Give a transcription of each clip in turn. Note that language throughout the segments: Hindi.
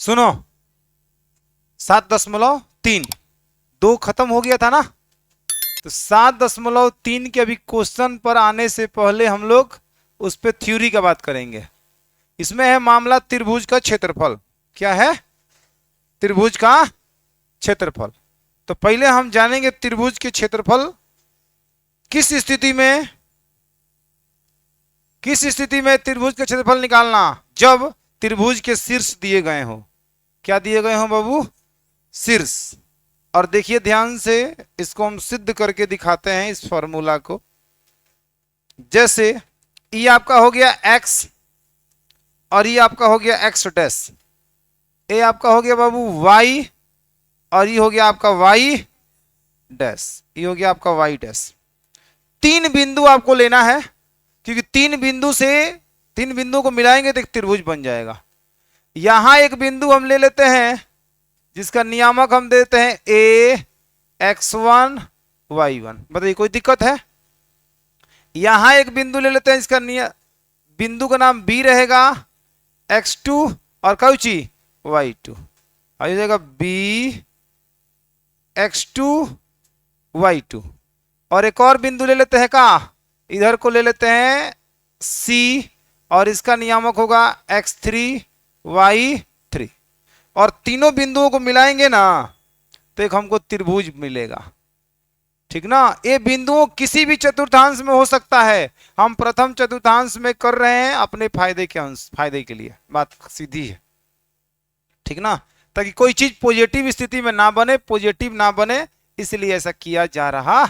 सुनो, 7.3, 2 खत्म हो गया था ना, तो 7.3 के अभी क्वेश्चन पर आने से पहले हम लोग उस पर थ्योरी का बात करेंगे। इसमें है मामला त्रिभुज का क्षेत्रफल। क्या है? त्रिभुज का क्षेत्रफल। तो पहले हम जानेंगे त्रिभुज के क्षेत्रफल किस स्थिति में, त्रिभुज का क्षेत्रफल निकालना, जब त्रिभुज के शीर्ष दिए गए हो। क्या दिए गए हो बाबू? शीर्ष। और देखिए ध्यान से, इसको हम सिद्ध करके दिखाते हैं इस फॉर्मूला को। जैसे ये आपका हो गया x और ये आपका हो गया x डैश, ये आपका हो गया बाबू y और ये हो गया आपका y डैश, ये हो गया आपका y डैश। 3 बिंदु आपको लेना है, क्योंकि 3 बिंदु को मिलाएंगे तो एक त्रिभुज बन जाएगा। यहां एक बिंदु हम ले लेते हैं जिसका नियामक हम देते हैं a x1 y1। बताइए कोई दिक्कत है? यहां एक बिंदु ले लेते हैं जिसका बिंदु का नाम b रहेगा x2 और कौची y2, आ जाएगा b x2 y2। और एक और बिंदु ले लेते हैं का, इधर को ले लेते हैं c और इसका नियामक होगा x3 y3। और तीनों बिंदुओं को मिलाएंगे ना तो एक हमको त्रिभुज मिलेगा। ठीक ना? ये बिंदुओं किसी भी चतुर्थांश में हो सकता है। हम प्रथम चतुर्थांश में कर रहे हैं अपने फायदे के लिए, बात सीधी है। ठीक ना? ताकि कोई चीज पॉजिटिव स्थिति में ना बने, पॉजिटिव ना बने, इसलिए ऐसा किया जा रहा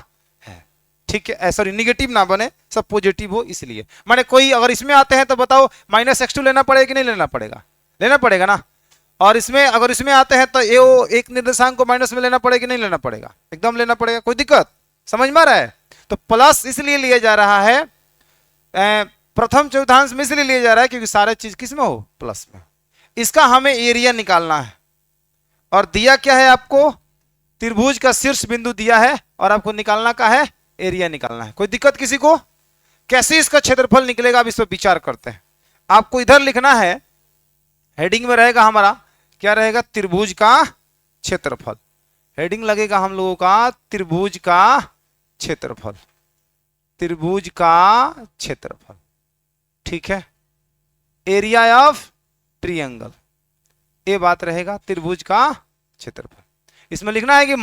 है। ठीक है, सॉरी निगेटिव ना बने, सब पॉजिटिव हो इसलिए। माने कोई अगर इसमें आते हैं तो बताओ -x2 लेना पड़ेगा कि नहीं लेना पड़ेगा? लेना पड़ेगा ना। और इसमें अगर इसमें आते हैं तो ये एक निर्देशांक को माइनस में लेना पड़ेगा कि नहीं लेना पड़ेगा? एकदम लेना पड़ेगा। कोई दिक्कत समझ में आ रहा है? तो प्लस इसलिए लिया जा रहा है, प्रथम चतुर्थांश में इसलिए लिया जा रहा है क्योंकि सारे चीज किस में हो? प्लस में। इसका हमें एरिया निकालना है और दिया क्या है आपको? त्रिभुज का शीर्ष बिंदु दिया है और आपको निकालना का है, एरिया निकालना है। कोई दिक्कत किसी को? कैसे इसका क्षेत्रफल निकलेगा अब इस पर विचार करते हैं। आपको इधर लिखना है, हेडिंग में रहेगा हमारा, क्या रहेगा? त्रिभुज का क्षेत्रफल। हेडिंग लगेगा हम लोगों का त्रिभुज का क्षेत्रफल, त्रिभुज का क्षेत्रफल। ठीक है, एरिया ऑफ ट्रायंगल, ये बात रहेगा त्रिभुज का क्षेत्रफल। इसमें लिखना है कि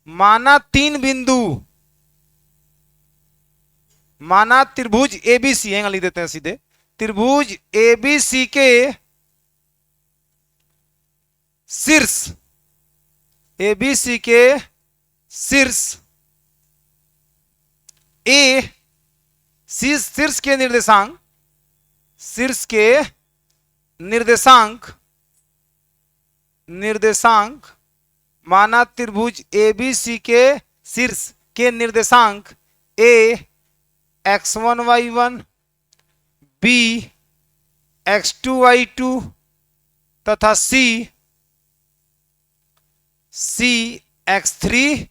माना 3 बिंदु, माना त्रिभुज एबीसी, लिख देते हैं सीधे, त्रिभुज एबीसी के शीर्ष, एबीसी के शीर्ष ए, शीर्ष के निर्देशांक, शीर्ष के निर्देशांक माना त्रिभुज एबीसी के शीर्ष के निर्देशांक a x1 y1, b x2 y2 तथा c x3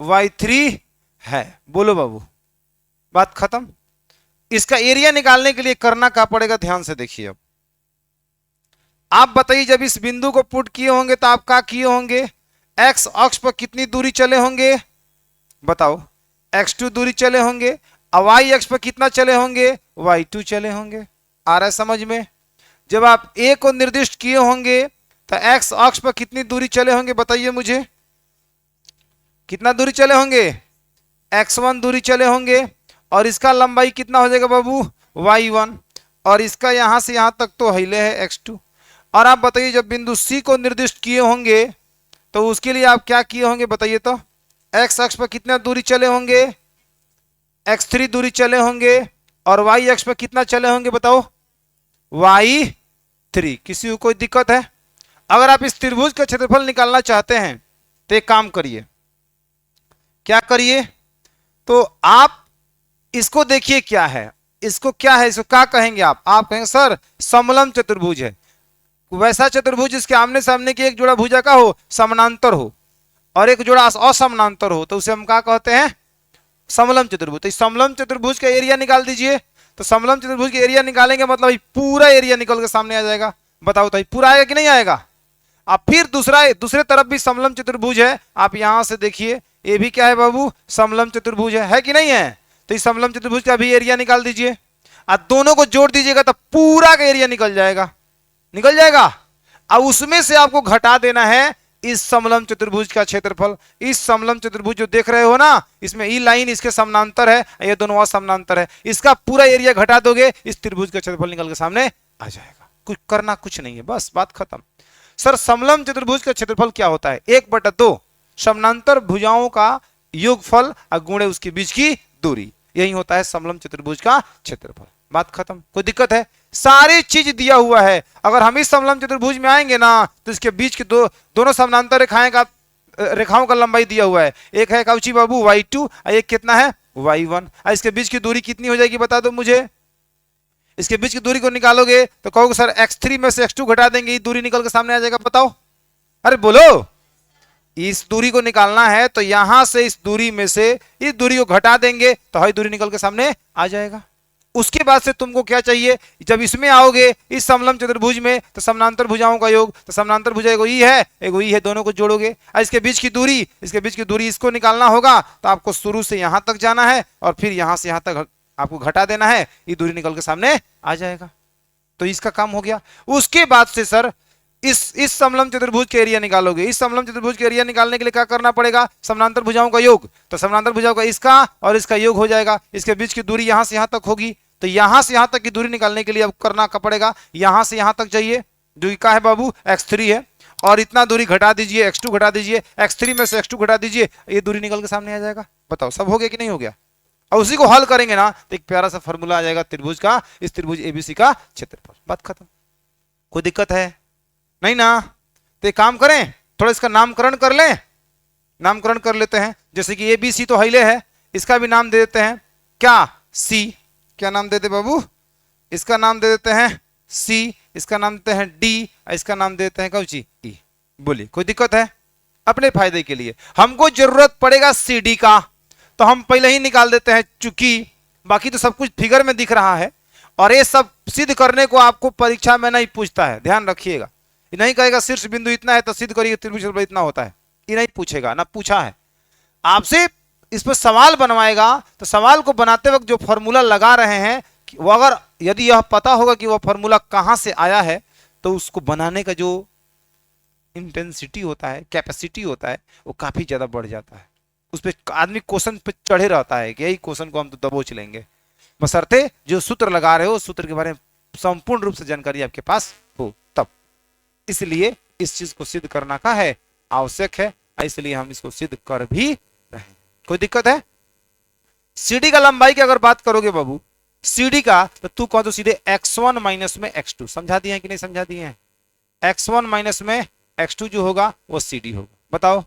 y3 है। बोलो बाबू, बात खत्म। इसका एरिया निकालने के लिए करना क्या पड़ेगा? ध्यान से देखिए। अब आप बताइए, जब इस बिंदु को पुट किए होंगे तो आप क्या किए होंगे? x अक्ष पर कितनी दूरी चले होंगे? बताओ। x2 दूरी चले होंगे। y अक्ष पर कितना चले होंगे? y2 चले होंगे। आ रहा है समझ में? जब आप a को निर्दिष्ट किए होंगे तो x अक्ष पर कितनी दूरी चले होंगे? बताइए मुझे, कितना दूरी चले होंगे? x1 दूरी चले होंगे। और इसका लंबाई कितना हो जाएगा बाबू? y1। और इसका यहां से यहां तक तो हिले है x2। और आप बताइए, जब बिंदु C को निर्दिष्ट किए होंगे तो उसके लिए आप क्या किए होंगे? बताइए तो। x अक्ष पर कितना दूरी चले होंगे? x3 दूरी चले होंगे। और y अक्ष पर कितना चले होंगे? बताओ, y3। किसी को कोई दिक्कत है? अगर आप इस त्रिभुज का क्षेत्रफल निकालना चाहते हैं तो एक काम करिए। क्या करिए? तो आप इसको देखिए क्या है, इसको क्या है, इसको क्या कहेंगे आप कहेंगे सर समलम चतुर्भुज है। वैसा चतुर्भुज जिसके आमने सामने की एक जोड़ा भुजा का हो, समानांतर हो, और एक जोड़ा असमानांतर हो, तो उसे हम क्या कहते हैं? समलम चतुर्भुज। तो समलम चतुर्भुज का एरिया निकाल दीजिए। तो समलम चतुर्भुज का एरिया निकालेंगे मतलब पूरा एरिया निकल के सामने आ जाएगा। बताओ तो पूरा आएगा कि नहीं आएगा। अब फिर दूसरे तरफ भी समलम चतुर्भुज है, आप यहां से देखिए, ये भी क्या है बाबू, समलम चतुर्भुज है कि नहीं है। तो इस समलम चतुर्भुज का भी एरिया निकाल दीजिए, और दोनों को जोड़ दीजिएगा तो पूरा का एरिया निकल जाएगा, निकल जाएगा। अब उसमें से आपको घटा देना है इस समलम चतुर्भुज का क्षेत्रफल। इस समलम चतुर्भुज जो देख रहे हो ना, इसमें ई लाइन इसके समानांतर है, ये दोनों असमानांतर है, इसका पूरा एरिया घटा दोगे, इस त्रिभुज का क्षेत्रफल निकल के सामने आ जाएगा। कुछ करना कुछ नहीं है, बस बात खत्म। सर समलम चतुर्भुज का क्षेत्रफल क्या होता है, 1/2 समानांतर भुजाओं का योगफल और गुणे उसके बीच की दूरी, यही होता है समलम चतुर्भुज का क्षेत्रफल। बात खत्म। कोई दिक्कत है, सारी चीज दिया हुआ है। अगर हम इस समलम चतुर्भुज में आएंगे ना, तो इसके बीच के दोनों समानांतर रेखाओं का लंबाई दिया हुआ है, एक है काउची बाबू y2 और एक कितना है y1। इसके बीच की दूरी कितनी हो जाएगी बता दो मुझे। इसके बीच की दूरी को निकालोगे तो कहोगे सर x3 में से x2 घटा देंगे, ये दूरी निकल के सामने आ जाएगा, बताओ। अरे बोलो, इस दूरी को निकालना है तो यहां से इस दूरी में से इस दूरी को घटा देंगे तो हई दूरी निकल के सामने आ जाएगा। उसके बाद से तुमको क्या चाहिए, जब इसमें आओगे इस समलम चतुर्भुज में, तो समानांतर भुजाओं का योग, तो समानांतर भुजा एगो ई है एगो ई है, दोनों को जोड़ोगे। इसके बीच की दूरी इसको निकालना होगा, तो आपको शुरू से यहां तक जाना है और फिर यहां से यहां तक आपको घटा देना है, ये दूरी निकल के सामने आ जाएगा। तो इसका काम हो गया। उसके बाद से सर इस समलम चतुर्भुज के एरिया निकालोगे। इस समलम चतुर्भुज के एरिया निकालने के लिए क्या करना पड़ेगा, समानांतर भुजाओं का योग, तो समानांतर भुजाओं का इसका और इसका योग हो जाएगा। इसके बीच की दूरी यहां से यहां तक होगी, तो यहां से यहां तक की दूरी निकालने के लिए अब करना क्या पड़ेगा, यहां से यहां तक जाइए, जो क्या है बाबू x3 है, और इतना दूरी घटा दीजिए, x2 घटा दीजिए, x3 में से x2 घटा दीजिए, ये दूरी निकल के सामने आ जाएगा। बताओ सब हो गया कि नहीं हो गया। और उसी को हल करेंगे ना तो एक प्यारा सा फॉर्मूला आ जाएगा त्रिभुज का, इस त्रिभुज एबीसी का क्षेत्रफल। बात खत्म। कोई दिक्कत है नहीं ना। तो एक काम करें, थोड़ा इसका नामकरण कर लें, नामकरण कर लेते हैं। जैसे कि एबीसी तो हिले है, इसका भी नाम दे देते हैं क्या, सी। क्या नाम देते बाबू, इसका नाम दे देते हैं सी, इसका नाम देते हैं डी, इसका नाम देते हैं कौची ई। बोलिए कोई दिक्कत है। अपने फायदे के लिए हमको जरूरत पड़ेगा सी डी का, तो हम पहले ही निकाल देते हैं, चूंकि बाकी तो सब कुछ फिगर में दिख रहा है, और ये सब सिद्ध करने को आपको परीक्षा में नहीं पूछता है, ध्यान रखिएगा। ये नहीं कहेगा शीर्ष बिंदु इतना है तो सिद्ध करिए त्रिभुज इतना होता है, ये नहीं पूछेगा, ना पूछा है। आपसे इस पर सवाल बनवाएगा, तो सवाल को बनाते वक्त जो फॉर्मूला लगा रहे हैं, वो अगर यदि यह पता होगा कि वह फॉर्मूला कहां से आया है, तो उसको बनाने का जो इंटेंसिटी होता है, कैपेसिटी होता है, वो काफी ज्यादा बढ़ जाता है। उस पर आदमी क्वेश्चन पे चढ़े रहता है कि यही क्वेश्चन को हम तो दबोच लेंगे, बशर्ते जो सूत्र लगा रहे हो सूत्र के बारे में संपूर्ण रूप से जानकारी आपके पास हो तब। इसलिए इस चीज को सिद्ध करना का है आवश्यक है, इसलिए हम इसको सिद्ध कर भी रहे हैं। कोई दिक्कत है। सीडी का लंबाई की अगर बात करोगे बाबू, सीडी का तो तू कह दो सीधे x1 माइनस में x2। समझा दिए हैं कि नहीं समझा दिए हैं। x1 माइनस में x2 जो होगा वो सीडी होगा। बताओ।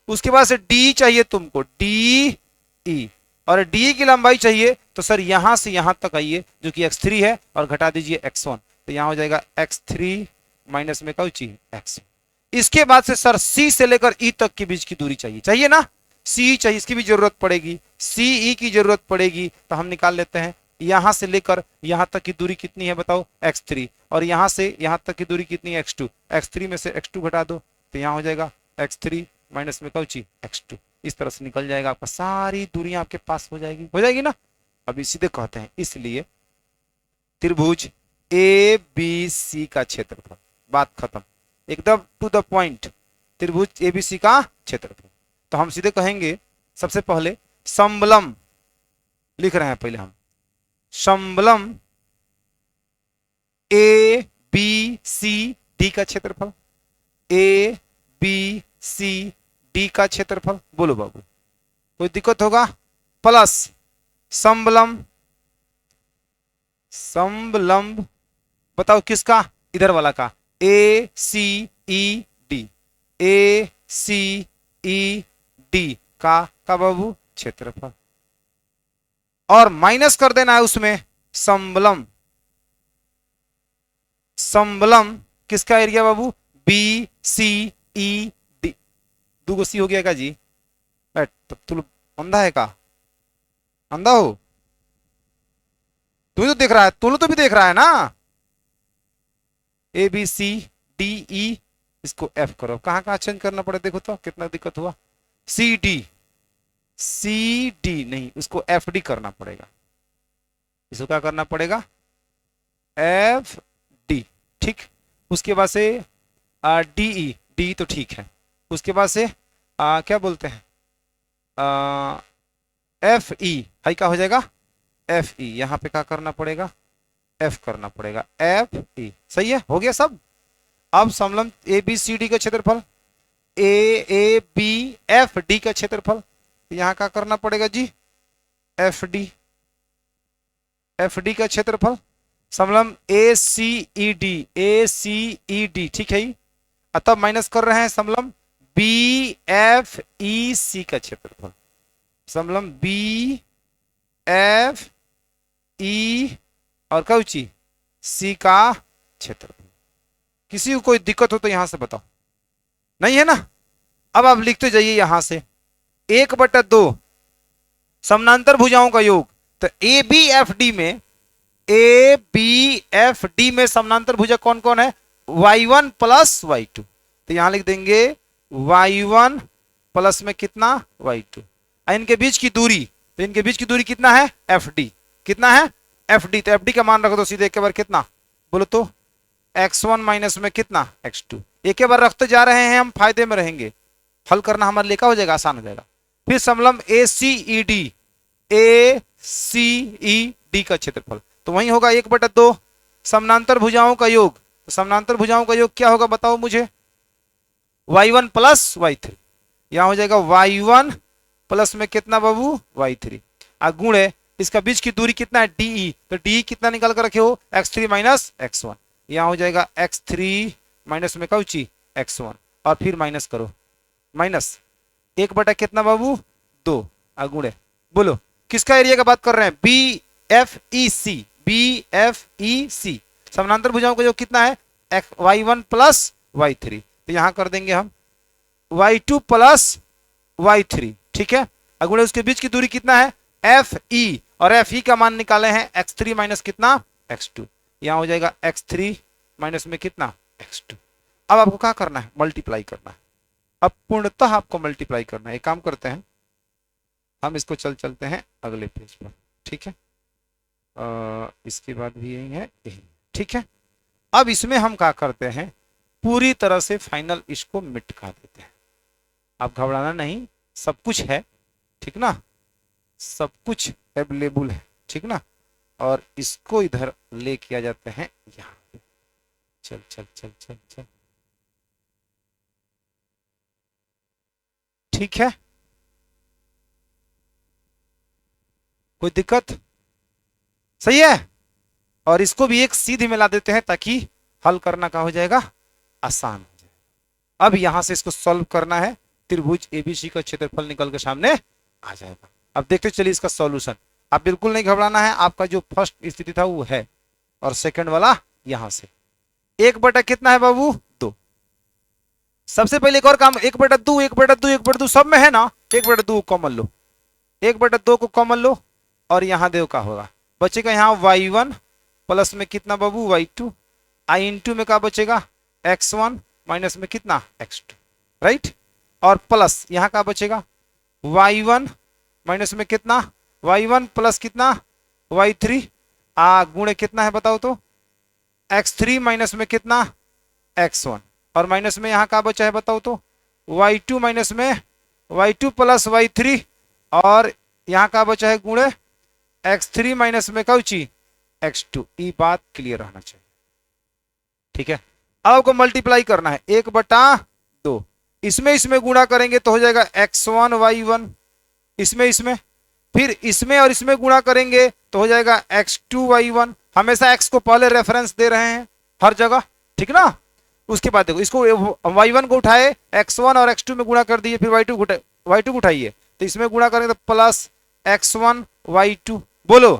उसके बाद से डी चाहिए तुमको, डी ई, और डी की लंबाई चाहिए तो सर यहां से यहां तक आइए, जो कि x3 है, और घटा दीजिए x1, तो यहां हो जाएगा x3 माइनस में कौन चाहिए x। इसके बाद से सर C से लेकर E तक के बीच की दूरी चाहिए, चाहिए ना, C चाहिए, इसकी भी जरूरत पड़ेगी, CE की जरूरत पड़ेगी, तो हम निकाल लेते हैं। यहां से लेकर यहां तक की दूरी कितनी है बताओ x3, और यहां से यहां तक की दूरी कितनी है x2, x3 में से x2 घटा दो, तो यहां हो जाएगा x3 माइनस में कौची x2। इस तरह से निकल जाएगा आपका, सारी दूरियां आपके पास हो जाएगी ना। अभी सीधे कहते हैं, इसलिए त्रिभुज ABC का क्षेत्रफल, बात खत्म, एकदम टू द पॉइंट, त्रिभुज एबीसी का क्षेत्रफल। तो हम सीधे कहेंगे सबसे पहले समलम लिख रहे हैं, पहले हम समलम ए बी सी डी का क्षेत्रफल, ए बी सी डी का क्षेत्रफल। बोलो बाबू कोई दिक्कत होगा। प्लस समलम, समलंब बताओ किसका, इधर वाला का, ए सी ई डी, ए सी ई डी का बाबू क्षेत्रफल, और माइनस कर देना है उसमें समलम, समलम किसका एरिया बाबू, बी सी ई डी। दो सी हो गया का जी, तू अंधा है का, अंधा हो तू तो देख रहा है, तू तो भी देख रहा है ना, A B C D E, इसको एफ करो। कहाँ कहाँ चेंज करना पड़े देखो तो कितना दिक्कत हुआ। सी डी, सी डी नहीं, उसको एफ डी करना पड़ेगा। इसको क्या करना पड़ेगा, एफ डी, ठीक। उसके बाद से डी ई, डी तो ठीक है। उसके बाद से क्या बोलते हैं, एफ ई, हाई का हो जाएगा एफ ई, यहाँ पे क्या करना पड़ेगा, एफ करना पड़ेगा, एफ ई। सही है, हो गया सब। अब समलंब ए बी सी डी का क्षेत्रफल, ए बी एफ डी का क्षेत्रफल, यहाँ क्या करना पड़ेगा जी, एफ डी, एफ डी का क्षेत्रफल। समलंब ए सी ई डी, ए सी ई डी, ठीक है। तब माइनस कर रहे हैं समलंब बी एफ ई सी का क्षेत्रफल, समलंब बी एफ ई और कौची सी का क्षेत्रफल। किसी को कोई दिक्कत हो तो यहां से बताओ, नहीं है ना। अब आप लिखते जाइए यहां से 1/2 समानांतर भुजाओं का योग। तो ए बी एफ डी में, ए बी एफ डी में समानांतर भुजा कौन कौन है, y1 प्लस y2। तो यहां लिख देंगे y1 प्लस में कितना y2, इनके बीच की दूरी, तो इनके बीच की दूरी कितना है, fd, कितना है fd। तो fd का मान रखो तो सीधे एक बार कितना बोलो तो x1 माइनस में कितना x2। एक बार रखते जा रहे हैं हम, फायदे में रहेंगे, हल करना हमारे लिए क्या हो जाएगा, आसान हो जाएगा। फिर समलंब ए सी ई डी, ए सी ई डी का क्षेत्रफल, तो वही होगा 1/2 समानांतर भुजाओं का योग। तो समानांतर भुजाओं का योग क्या होगा बताओ मुझे, y1 प्लस y3, यहां हो जाएगा y1 प्लस में कितना बाबू y3, गुणे इसका बीच की दूरी कितना है डी, तो डी कितना निकाल कर रखे हो, x3 माइनस x1, यहां हो जाएगा x3 माइनस में कौची x1, और फिर माइनस करो, माइनस 1 कितना बाबू 2, गुणे बोलो किसका एरिया का बात कर रहे हैं, बी एफ ई सी, बी एफ ई सी। समानांतर भुजाओं का जो कितना है y1 प्लस y3, तो यहां कर देंगे हम y2 प्लस y3, ठीक है। अगुणे उसके बीच की दूरी कितना है एफ ई, और एफ ई का मान निकाले हैं x3 माइनस कितना x2, यहां हो जाएगा x3 माइनस में कितना x2। अब आपको क्या करना है, मल्टीप्लाई करना है। अब पूर्णतः आपको मल्टीप्लाई करना है। एक काम करते हैं, हम इसको चलते हैं अगले पेज पर, ठीक है। इसके बाद भी यही है, यही, ठीक है। अब इसमें हम क्या करते हैं, पूरी तरह से फाइनल इसको मिटका देते हैं। आप घबराना नहीं, सब कुछ है, ठीक ना, सब कुछ अवेलेबल है, ठीक ना। और इसको इधर ले किया जाते हैं यहाँ पे, चल चल चल चल चल, ठीक है। कोई दिक्कत, सही है। और इसको भी एक सीधी मिला देते हैं ताकि हल करना का हो जाएगा, आसान हो जाएगा। अब यहां से इसको सॉल्व करना है, त्रिभुज एबीसी का क्षेत्रफल निकल के सामने आ जाएगा। अब देखते चलिए इसका सॉल्यूशन। आप बिल्कुल नहीं घबराना है, आपका जो फर्स्ट स्थिति था वो है, और सेकंड वाला यहां से 1 कितना है बाबू 2। सबसे पहले एक और काम, 1/2 1/2 1/2 सब में है ना, 1/2 कॉमन लो, 1/2 को कॉमन लो, और यहां देखो क्या होगा, बचेगा यहाँ y1 प्लस में कितना बाबू y2, आई इंटू में क्या बचेगा x1 माइनस में कितना x2, राइट। और प्लस यहाँ क्या बचेगा y1 माइनस में कितना y1 प्लस कितना y3, गुणे कितना है बताओ तो x3 माइनस में कितना x1, और माइनस में यहाँ क्या बचा है बताओ तो y2 माइनस में y2 प्लस y3, और यहाँ क्या बचा है गुणे x3 माइनस में कौची x2। ये बात क्लियर रहना चाहिए, ठीक है। अब आपको मल्टीप्लाई करना है 1/2, इसमें गुणा करेंगे तो हो जाएगा x1 y1, इसमें फिर इसमें और इसमें गुणा करेंगे तो हो जाएगा x2 y1। हमेशा x को पहले रेफरेंस दे रहे हैं हर जगह, ठीक ना। उसके बाद देखो इसको y1 को उठाए x1 और x2 में गुणा कर दिए, फिर y2 को उठाइए तो इसमें गुणा करेंगे तो प्लस x1 y2 बोलो,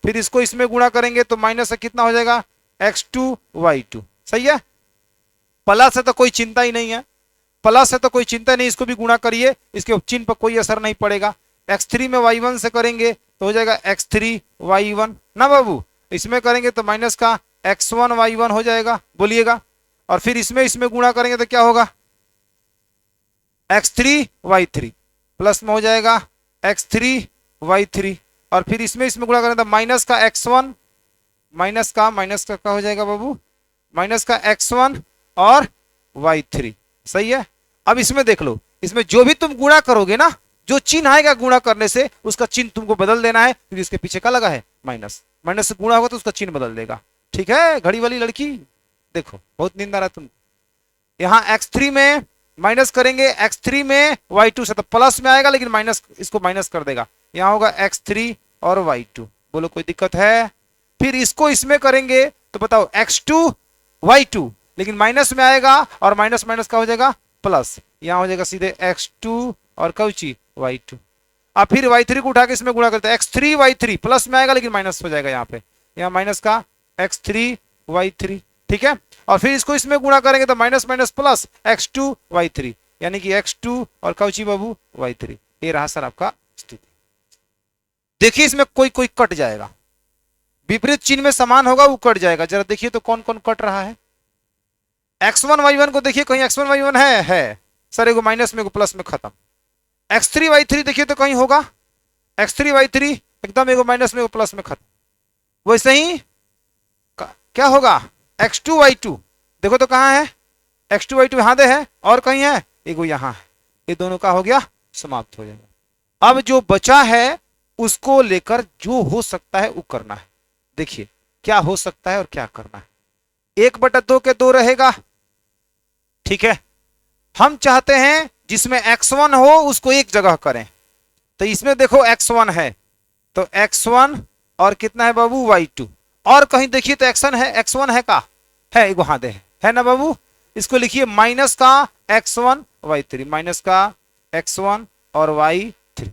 फिर इसको इसमें गुणा करेंगे तो माइनस से कितना हो जाएगा x2 y2। सही है, प्लस है तो कोई चिंता ही नहीं है, प्लस है तो कोई चिंता नहीं, इसको भी गुणा करिए, इसके चिन्ह पर कोई असर नहीं पड़ेगा। x3 में y1 से करेंगे तो हो जाएगा x3 y1 ना बाबू, इसमें करेंगे तो माइनस का x1 y1 हो जाएगा, बोलिएगा। और फिर इसमें इसमें गुणा करेंगे तो क्या होगा, x3 y3 प्लस में हो जाएगा x3 y3। और फिर इसमें इसमें गुणा करेंगे तो माइनस का x1 माइनस का क्या हो जाएगा बाबू, माइनस का x1 और y3। सही है। अब इसमें देख लो, इसमें जो भी तुम गुणा करोगे ना, जो चिन्ह आएगा गुणा करने से उसका चिन्ह तुमको बदल देना है, क्योंकि इसके पीछे क्या लगा है, माइनस। माइनस से गुणा होगा तो उसका चिन्ह बदल देगा। ठीक है घड़ी वाली लड़की, देखो बहुत नींद आ रहा है तुमको। यहाँ x3 में माइनस करेंगे, x3 में y2 से तो प्लस में आएगा, लेकिन माइनस, इसको माइनस कर देगा। यहाँ होगा x3 और y2। बोलो कोई दिक्कत है। फिर इसको इसमें करेंगे तो बताओ x2 y2, लेकिन माइनस में आएगा और माइनस माइनस का हो जाएगा प्लस। यहाँ हो जाएगा सीधे x2 और कौची y2। अब फिर y3 को उठा के इसमें गुणा करते हैं, x3 y3 प्लस में आएगा लेकिन माइनस हो जाएगा यहाँ पे, यहाँ माइनस का x3 y3। ठीक है। और फिर इसको इसमें गुणा करेंगे तो minus minus plus x2 y3, यानी कि x2 और कौची बाबू y3। ये रहा सर आपका स्थिति। देखिए इसमें कोई कोई कट जाएगा, विपरीत चिन्ह में समान होगा वो कट जाएगा। जरा देखिए तो कौन कौन कट रहा है। x1 y1 को देखिए, कहीं x1 y1 है सर, एगो माइनस में एगो प्लस में खत्म। x3 y3 देखिए तो कहीं होगा, x3 y3 एकदम एगो माइनस में एगो प्लस में खत्म। वैसे ही क्या होगा, x2 y2 देखो तो कहां है, x2 y2 यहां दे है और कहीं है, एगो यहां है। ये दोनों का हो गया, समाप्त हो जाएगा। अब जो बचा है उसको लेकर जो हो सकता है वो करना है। देखिए क्या हो सकता है और क्या करना है। 1/2 के 2 रहेगा। ठीक है। हम चाहते हैं जिसमें x1 हो उसको एक जगह करें, तो इसमें देखो x1 है तो x1 और कितना है बाबू y2। और कहीं देखिए तो x1 है का है, एगो हाँ दे है ना बाबू। इसको लिखिए माइनस का x1 y3, माइनस का x1 और y3।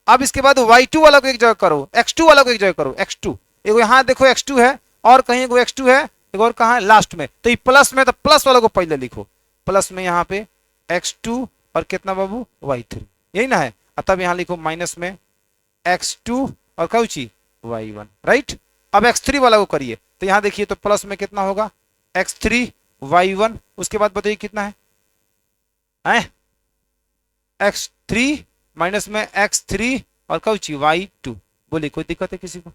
अब इसके बाद y2 वाला को एक जगह करो, x2 वाला को एक जगह करो, x2 एगो यहाँ देखो x2 है और कहीं एगो x2 है, एगो और कहाँ है लास्ट में। तो ये प्लस में, तो प्लस वाला को पहले लिखो, प्लस में यहाँ पे x2 और कितना बाबू y3, यही ना है। तब यहाँ लिखो माइनस में x2 और कौची y1, राइट। अब x3 वाला को करिए तो यहाँ देखिए तो प्लस में कितना होगा x3 y1, उसके बाद बताइए कितना है x3 माइनस में x3 और कौची y2। बोलिए कोई दिक्कत है किसी को,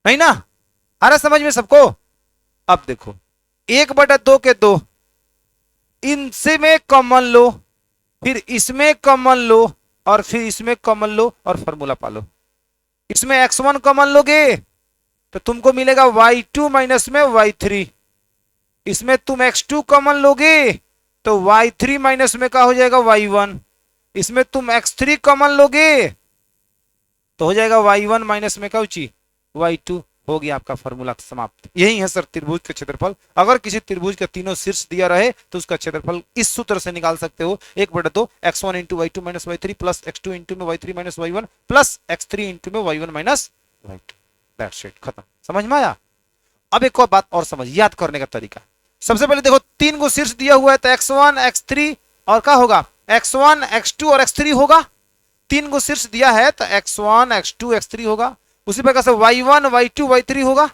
नहीं ना, आ रहा समझ में सबको। अब देखो 1/2 के 2, इनसे में कॉमन लो, फिर इसमें कॉमन लो और फिर इसमें कॉमन लो और फॉर्मूला पालो। इसमें x1 कॉमन लोगे तो तुमको मिलेगा y2 माइनस में y3। इसमें तुम x2 कॉमन लोगे तो y3 माइनस में क्या हो जाएगा y1। इसमें तुम x3 कॉमन लोगे तो हो जाएगा y1 माइनस में क्या y2। हो गया आपका फॉर्मूला समाप्त। यही है सर त्रिभुज का क्षेत्रफल। अगर किसी त्रिभुज का तीनों शीर्ष दिया रहे तो उसका क्षेत्रफल इस सूत्र से निकाल सकते हो, 1/2 x1 into y2 minus y3 plus x2 into में y3 minus y1 plus x3 into में y1 minus y2। That's it, खत्म। समझ में आया। अब एक और बात और समझ, याद करने का तरीका। सबसे पहले देखो 3 गो शीर्ष दिया हुआ है तो x1 x3 और क्या होगा x1 x2 और x3 होगा। 3 गो शीर्ष दिया है तो x1 x2 x3 होगा। उसी प्रकार से y1 y2 y3 होगा।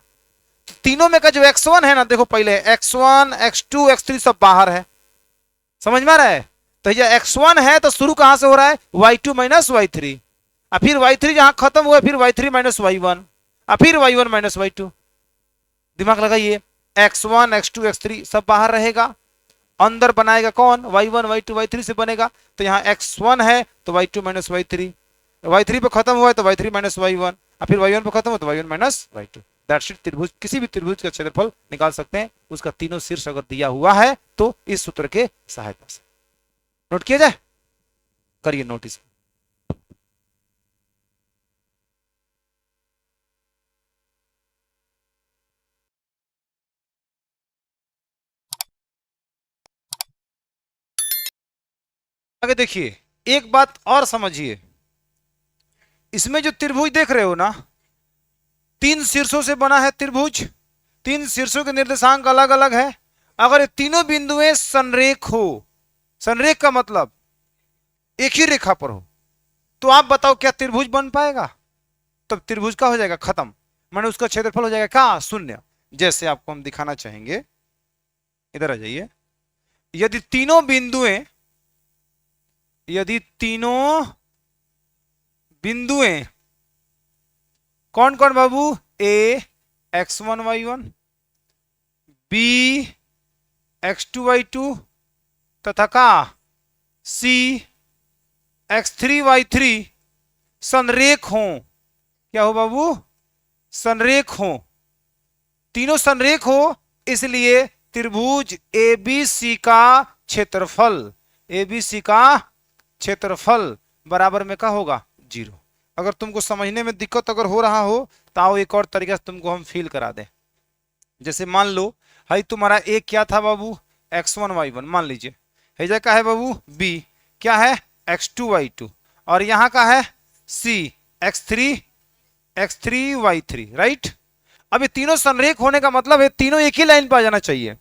तीनों में का जो x1 है ना, देखो पहले x1 x2 x3 सब बाहर है, समझ में आ रहा है। तो ये x1 है तो शुरू कहां से हो रहा है y2 माइनस y3, और फिर y3 जहां खत्म हुआ फिर y3 माइनस y1 और फिर y1 माइनस y2। दिमाग लगाइए, x1 x2 x3 सब बाहर रहेगा, अंदर बनाएगा कौन y1 y2 y3 से बनेगा। तो यहाँ x1 है तो y2 माइनस y3, y3 पे खत्म हुआ है तो y3 माइनस y1 और फिर y1 पे खत्म हो तो y1 minus y2। That's it. त्रिभुज, किसी भी त्रिभुज का क्षेत्रफल निकाल सकते हैं, उसका तीनों शीर्ष अगर दिया हुआ है तो इस सूत्र के सहायता से। नोट किया जाए, करिए नोटिस। आगे देखिए, एक बात और समझिए, इसमें जो त्रिभुज देख रहे हो ना, 3 शीर्षों से बना है त्रिभुज। 3 शीर्षों के निर्देशांक अलग अलग है। अगर ये तीनों बिंदुएं संरेख हो, संरेख का मतलब एक ही रेखा पर हो, तो आप बताओ क्या त्रिभुज बन पाएगा। तब त्रिभुज का हो जाएगा खत्म, माने उसका क्षेत्रफल हो जाएगा क्या 0। जैसे आपको हम दिखाना चाहेंगे, इधर आ जाइए। यदि तीनों बिंदुएं कौन कौन बाबू, ए x1 y1, B x2 y2 तथा का सी x3 y3 संरेख हो। क्या हो बाबू, संरेख हो। तीनों संरेख हो, इसलिए त्रिभुज एबीसी का क्षेत्रफल बराबर में का होगा 0। अगर तुमको समझने में दिक्कत अगर हो रहा हो तो आओ एक और तरीका से तुमको हम फील करा दें। जैसे मान लो हाई तुम्हारा ए क्या था बाबू, x1 y1, मान लीजिए। हैजा का है बाबू बी क्या है x2 y2, और यहां का है सी x3 y3, राइट। अब ये तीनों संरेख होने का मतलब है तीनों एक ही लाइन पर आ जाना चाहिए।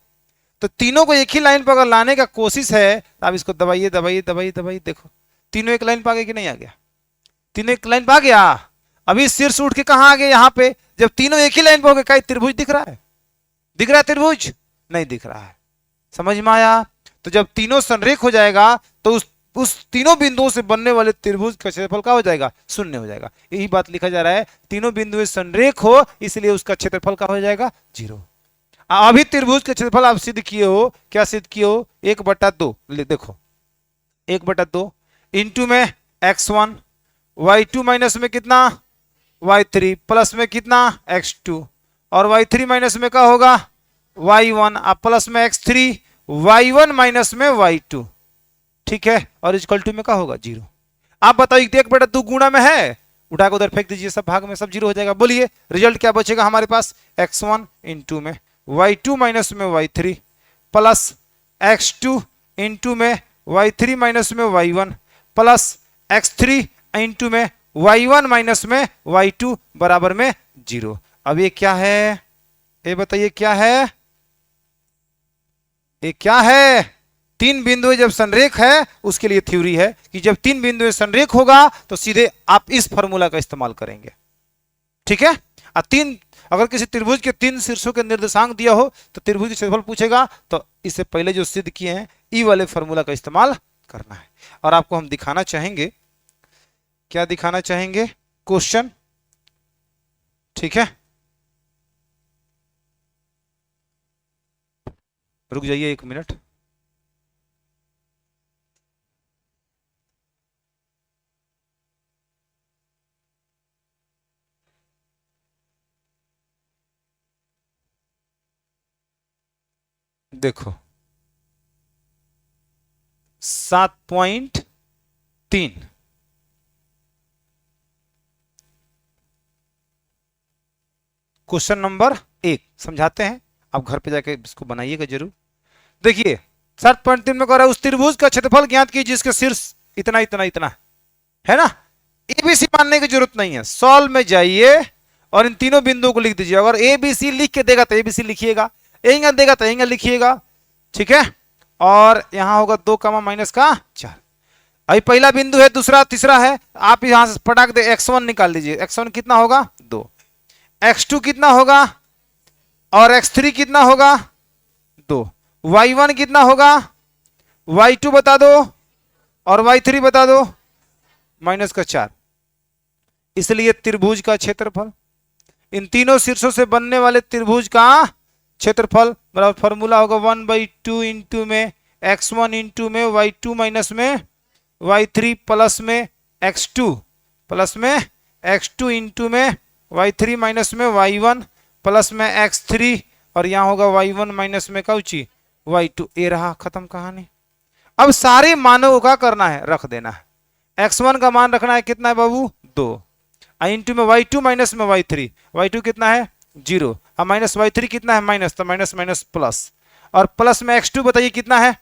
तो तीनों को एक ही लाइन पर अगर लाने का कोशिश है तो आप इसको दबाइए दबाइए दबाइए दबाइए, देखो तीनों एक लाइन पर आ गए कि नहीं आ गया, तीनों एक लाइन पर आ गया। अभी शीर्ष उठ के कहां आ गए, यहां पे। जब तीनों एक ही लाइन पर हो गए, क्या त्रिभुज दिख रहा है, दिख रहा है त्रिभुज, नहीं दिख रहा है। समझ में आया। तो जब तीनों संरेख हो जाएगा तो उस तीनों बिंदुओं से बनने वाले त्रिभुज का क्षेत्रफल क्या हो जाएगा, शून्य हो जाएगा। यही बात लिखा जा रहा है, तीनों बिंदु संरेख हो इसलिए उसका क्षेत्रफल क्या हो जाएगा 0। अभी त्रिभुज का क्षेत्रफल आप सिद्ध किए हो, क्या सिद्ध किए हो, 1/2। देखो 1/2 इंटू में x1 y2 माइनस में कितना y3 प्लस में कितना x2, और y3 माइनस में क्या होगा y1, आप प्लस में x3 y1 माइनस में y2, ठीक है। और इक्वल टू में क्या होगा 0। आप बताओ 1/2 गुणा में है, उठा के उधर फेंक दीजिए, सब भाग में सब 0 हो जाएगा। बोलिए रिजल्ट क्या बचेगा हमारे पास, x1 इंटू में y2 माइनस में y3 प्लस x2 इंटू में y3 माइनस में y1 प्लस x3 इंटू में y1 माइनस में y2 बराबर में 0। अब ये क्या है, ये बताइए क्या है, ये क्या है, तीन बिंदु जब संरेख है उसके लिए थ्योरी है कि जब तीन बिंदु संरेख होगा तो सीधे आप इस फॉर्मूला का इस्तेमाल करेंगे, ठीक है। अगर किसी त्रिभुज के 3 शीर्षों के निर्देशांक दिया हो तो त्रिभुज क्षेत्रफल पूछेगा, तो इससे पहले जो सिद्ध किए हैं ई वाले फॉर्मूला का इस्तेमाल करना है। और आपको हम दिखाना चाहेंगे, क्या दिखाना चाहेंगे, क्वेश्चन, ठीक है। रुक जाइए 1 मिनट। देखो 7.3 क्वेश्चन नंबर 1 समझाते हैं, आप घर पे जाके इसको बनाइएगा जरूर। देखिए 7.3 में कह रहा है उस त्रिभुज का क्षेत्रफल ज्ञात कीजिए जिसके शीर्ष इतना इतना इतना है ना। एबीसी मानने की जरूरत नहीं है, सॉल्व में जाइए और इन तीनों बिंदुओं को लिख दीजिए। अगर एबीसी लिख के देगा तो एबीसी लिखिएगा, एंगल देगा तो एंगल लिखिएगा, ठीक है। और यहां होगा 2 माइनस का 4। अभी पहला बिंदु है, दूसरा तीसरा है, आप यहां से फटाक दे x1 निकाल लीजिए। x1 कितना होगा 2, x2 कितना होगा और x3 कितना होगा 2, y1 कितना होगा, y2 बता दो और y3 बता दो, माइनस का 4। इसलिए त्रिभुज का क्षेत्रफल, इन तीनों शीर्षों से बनने वाले त्रिभुज का क्षेत्रफल बराबर फॉर्मूला होगा 1/2 इंटू में x1 इंटू में y2 माइनस में y3 प्लस में x2 इंटू में y3 माइनस में y1 प्लस में x3, और यहां होगा y1 माइनस में कौची y2। ये रहा खत्म कहानी। अब सारे मानों का करना है, रख देना है। x1 का मान रखना है कितना है बाबू 2, इंटू में y2 माइनस में y3, y2 कितना है 0, अब माइनस y3 कितना है माइनस, तो माइनस माइनस प्लस, और प्लस में x2 बताइए कितना है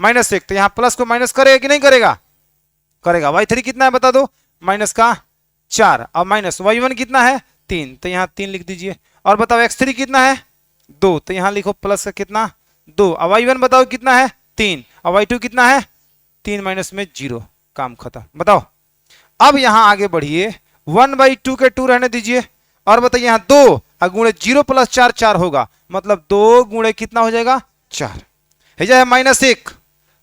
-1, तो यहां प्लस को माइनस करेगा कि नहीं करेगा, करेगा। y3 कितना है बता दो, माइनस का 4, और माइनस y1 कितना है 3, तो यहां 3 लिख दीजिए। और बताओ x3 कितना है 2, तो यहां लिखो प्लस का कितना 2, और y1 बताओ कितना है 3, और y2 कितना है 3 माइनस में 0, काम खत्म। बताओ अब यहां आगे बढ़िए, 1/2 के 2 रहने दीजिए, और बताइए यहां 2 और गुणे 0 प्लस 4 4 होगा, मतलब 2 गुणे कितना हो जाएगा 4 है जाए -1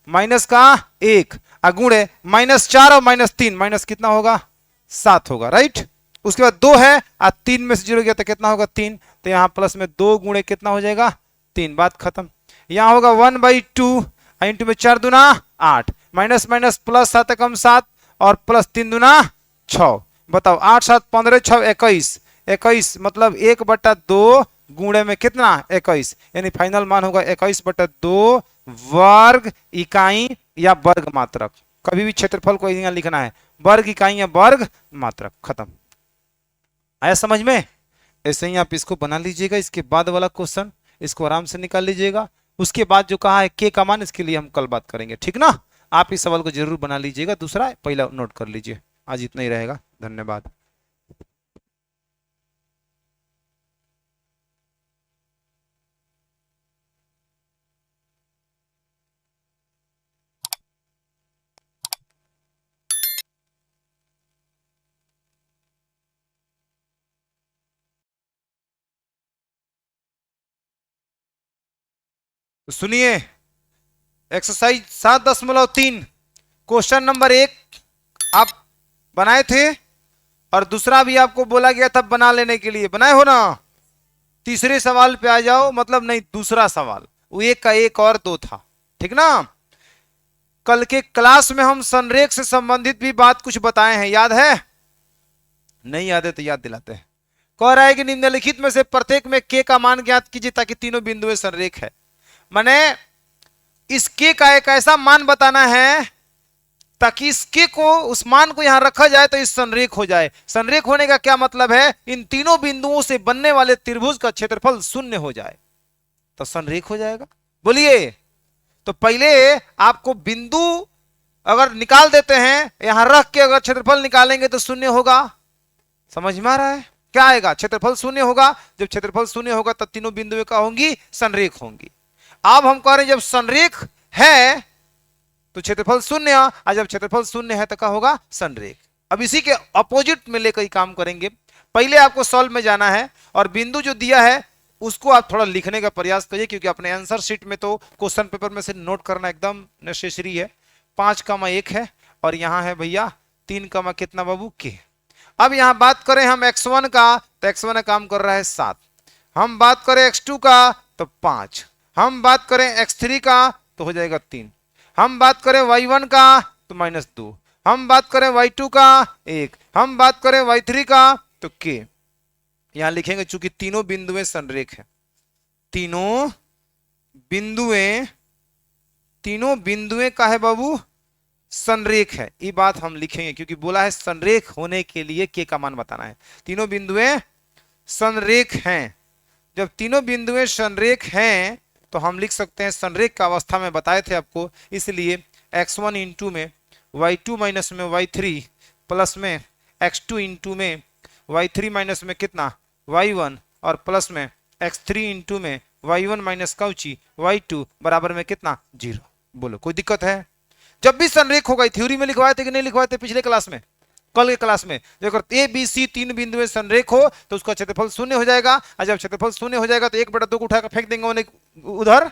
माइनस का 1 और गुणे -4 और -3 माइनस कितना होगा 7 होगा, राइट। उसके बाद 2 है और 3 में से 0 गया तो कितना होगा 3, तो यहाँ प्लस में 2 गुणे कितना हो जाएगा 3, बात खत्म। यहाँ होगा 1/2 इंटू में 4 दूना 8 माइनस माइनस प्लस 7 कम 7 और प्लस 3 दूना 6, बताओ 8 7 15 6 21 21 मतलब 1/2 गुणे में कितना 21, यानी फाइनल मान होगा 21/2 वर्ग इकाई या वर्ग मात्रक। कभी भी क्षेत्रफल को यहाँ लिखना है वर्ग इकाई या वर्ग मात्रक, खत्म। आया समझ में? ऐसे ही आप इसको बना लीजिएगा। इसके बाद वाला क्वेश्चन इसको आराम से निकाल लीजिएगा। उसके बाद जो कहा है के का मान, इसके लिए हम कल बात करेंगे, ठीक ना। आप इस सवाल को जरूर बना लीजिएगा, दूसरा पहला नोट कर लीजिए। आज इतना ही रहेगा, धन्यवाद। तो सुनिए, एक्सरसाइज 7.3 क्वेश्चन नंबर 1 आप बनाए थे और दूसरा भी आपको बोला गया था बना लेने के लिए, बनाए हो ना। तीसरे सवाल पे आ जाओ, मतलब नहीं दूसरा सवाल, वो एक का एक और दो था, ठीक ना। कल के क्लास में हम संरेख से संबंधित भी बात कुछ बताए हैं, याद है? नहीं याद है तो याद दिलाते हैं। कह रहा है कि निम्नलिखित में से प्रत्येक में के का मान ज्ञात कीजिए ताकि तीनों बिंदुएं संरेख है। माने इस के का एक ऐसा मान बताना है ताकि इस के को, उस मान को यहां रखा जाए तो इस संरेख हो जाए। संरेख होने का क्या मतलब है? इन तीनों बिंदुओं से बनने वाले त्रिभुज का क्षेत्रफल शून्य हो जाए तो संरेख हो जाएगा। बोलिए। तो पहले आपको बिंदु अगर निकाल देते हैं, यहां रख के अगर क्षेत्रफल निकालेंगे तो शून्य होगा। समझ में आ रहा है? क्या आएगा? क्षेत्रफल शून्य होगा। जब क्षेत्रफल शून्य होगा तब तीनों बिंदुएं क्या होंगी? संरेख होंगी। अब हम कह रहे हैं जब संरेख है तो क्षेत्रफल शून्य, और जब क्षेत्रफल शून्य है तो क्या होगा? संरेख। अब इसी के अपोजिट में लेकर काम करेंगे। पहले आपको सॉल्व में जाना है और बिंदु जो दिया है उसको आप थोड़ा लिखने का प्रयास करिए, क्योंकि अपने आंसर शीट में तो क्वेश्चन पेपर में से नोट करना एकदम नेसेसरी है। 5,1 है और यहां है भैया 3, कितना बाबू के। अब यहां बात करें हम x1 का तो x1 काम कर रहा है 7, हम बात करें x2 का तो 5, हम बात करें x3 का तो हो जाएगा 3, हम बात करें y1 का तो -2, हम बात करें y2 का 1, हम बात करें y3 का तो k। यहां लिखेंगे चूंकि तीनों बिंदुएं संरेख है, तीनों बिंदुएं का है बाबू संरेख है। ये बात हम लिखेंगे क्योंकि बोला है संरेख होने के लिए के का मान बताना है। तीनों बिंदुएं संरेख हैं। जब तीनों बिंदुएं संरेख हैं तो हम लिख सकते हैं, संरेख का अवस्था में बताए थे आपको, इसलिए x1 इंटू में y2 माइनस में y3 प्लस में x2 इंटू में y3 माइनस में कितना y1 और प्लस में x3 इंटू में y1 माइनस कौची y2 बराबर में कितना 0। बोलो कोई दिक्कत है? जब भी संरेख होगा, थ्योरी में लिखवाए थे कि नहीं लिखवाए थे पिछले क्लास में, कल के क्लास में, देखो ए बी सी तीन बिंदुएं संरेख हो तो उसका क्षेत्रफल शून्य हो जाएगा, और जब क्षेत्रफल शून्य हो जाएगा तो 1/2 को उठाकर फेंक देंगे उधर,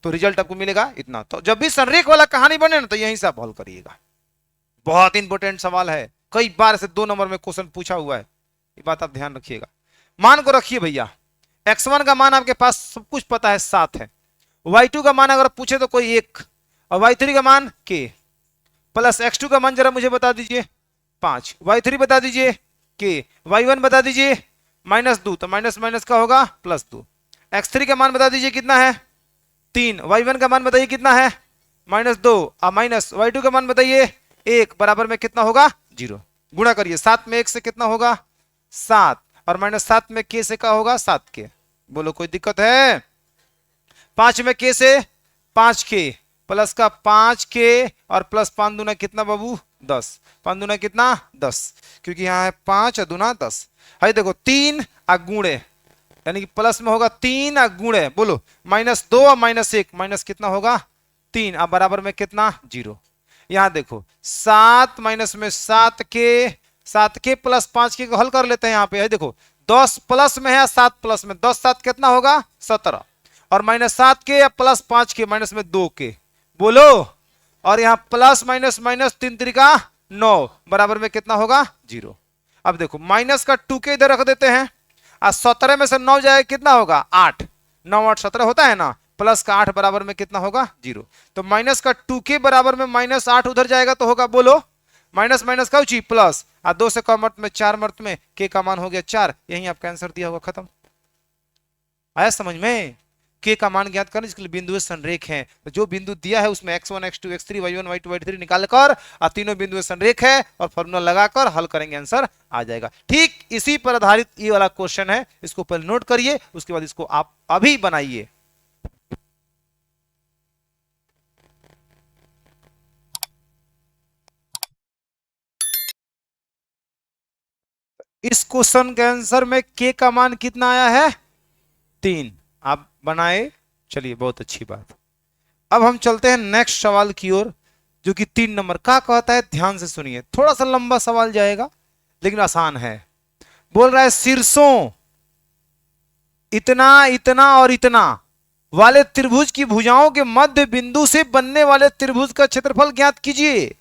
तो रिजल्ट आपको मिलेगा इतना। तो जब भी संरेख वाला कहानी बने ना तो यहीं से आप हल करिएगा। बहुत इंपॉर्टेंट सवाल है, कई बार से 2 नंबर में क्वेश्चन पूछा हुआ है, ये बात आप ध्यान रखिएगा। मान को रखिए भैया, x1 का मान आपके पास सब कुछ पता है 7 है, y2 का मान अगर पूछे तो कोई 1, और y3 का मान k, प्लस x2 का मान जरा मुझे बता दीजिए 5, y3 बता दीजिए k, y1 बता दीजिए -2, तो माइनस माइनस का होगा +2, x3 का मान बता दीजिए कितना है 3, y1 का मान बताइए कितना है -2, और माइनस y2 का मान बताइए 1 बराबर में कितना होगा 0। गुणा करिए, 7 में 1 से कितना होगा 7, और -7 में k से क्या होगा 7k। बोलो कोई दिक्कत है? 5 में k से 5k प्लस का 5k और प्लस 5 दूना कितना बाबू 10, 5 दूना कितना 10, क्योंकि यहाँ है 5 और दूना 10 है। देखो 3 और गुणे, यानी कि प्लस में होगा 3 और गुणे, बोलो -2 और -1, माइनस कितना होगा 3 और बराबर में कितना 0। यहाँ देखो 7 माइनस में 7k प्लस 5k को हल कर लेते हैं। यहाँ पे है देखो 10 प्लस में है या 7 प्लस में, 10 7 कितना होगा 17, और -7 के या +5 के माइनस में 2 के, बोलो। और यहां प्लस माइनस माइनस 3 त्रिका 9 बराबर में कितना होगा 0। अब देखो माइनस का 2 के इधर रख देते हैं, और 17 में से 9 जाए कितना होगा 8, 9 8 17 होता है ना, प्लस का 8 बराबर में कितना होगा 0। तो माइनस का 2 के बराबर में -8 उधर जाएगा तो होगा, बोलो माइनस माइनस का उची प्लस, और 2 से कम मर्त में 4 मर्त में के का मान हो गया 4, यही आपका आंसर दिया होगा, खत्म। आया समझ में? के का मान ज्ञात करने जिसके लिए बिंदु संरेख है, तो जो बिंदु दिया है उसमें x1 x2 x3 y1 y2 y3 निकाल कर और तीनों बिंदु संरेख है और फॉर्मूला लगाकर हल करेंगे, आंसर आ जाएगा। ठीक इसी पर आधारित ये वाला क्वेश्चन है, इसको पहले नोट करिए, उसके बाद इसको आप अभी बनाइए। इस क्वेश्चन के आंसर में के का मान कितना आया है 3, आप बनाए, चलिए बहुत अच्छी बात। अब हम चलते हैं नेक्स्ट सवाल की ओर, जो कि 3 नंबर का कहता है, ध्यान से सुनिए, थोड़ा सा लंबा सवाल जाएगा लेकिन आसान है। बोल रहा है शीर्षों इतना इतना और इतना वाले त्रिभुज की भुजाओं के मध्य बिंदु से बनने वाले त्रिभुज का क्षेत्रफल ज्ञात कीजिए।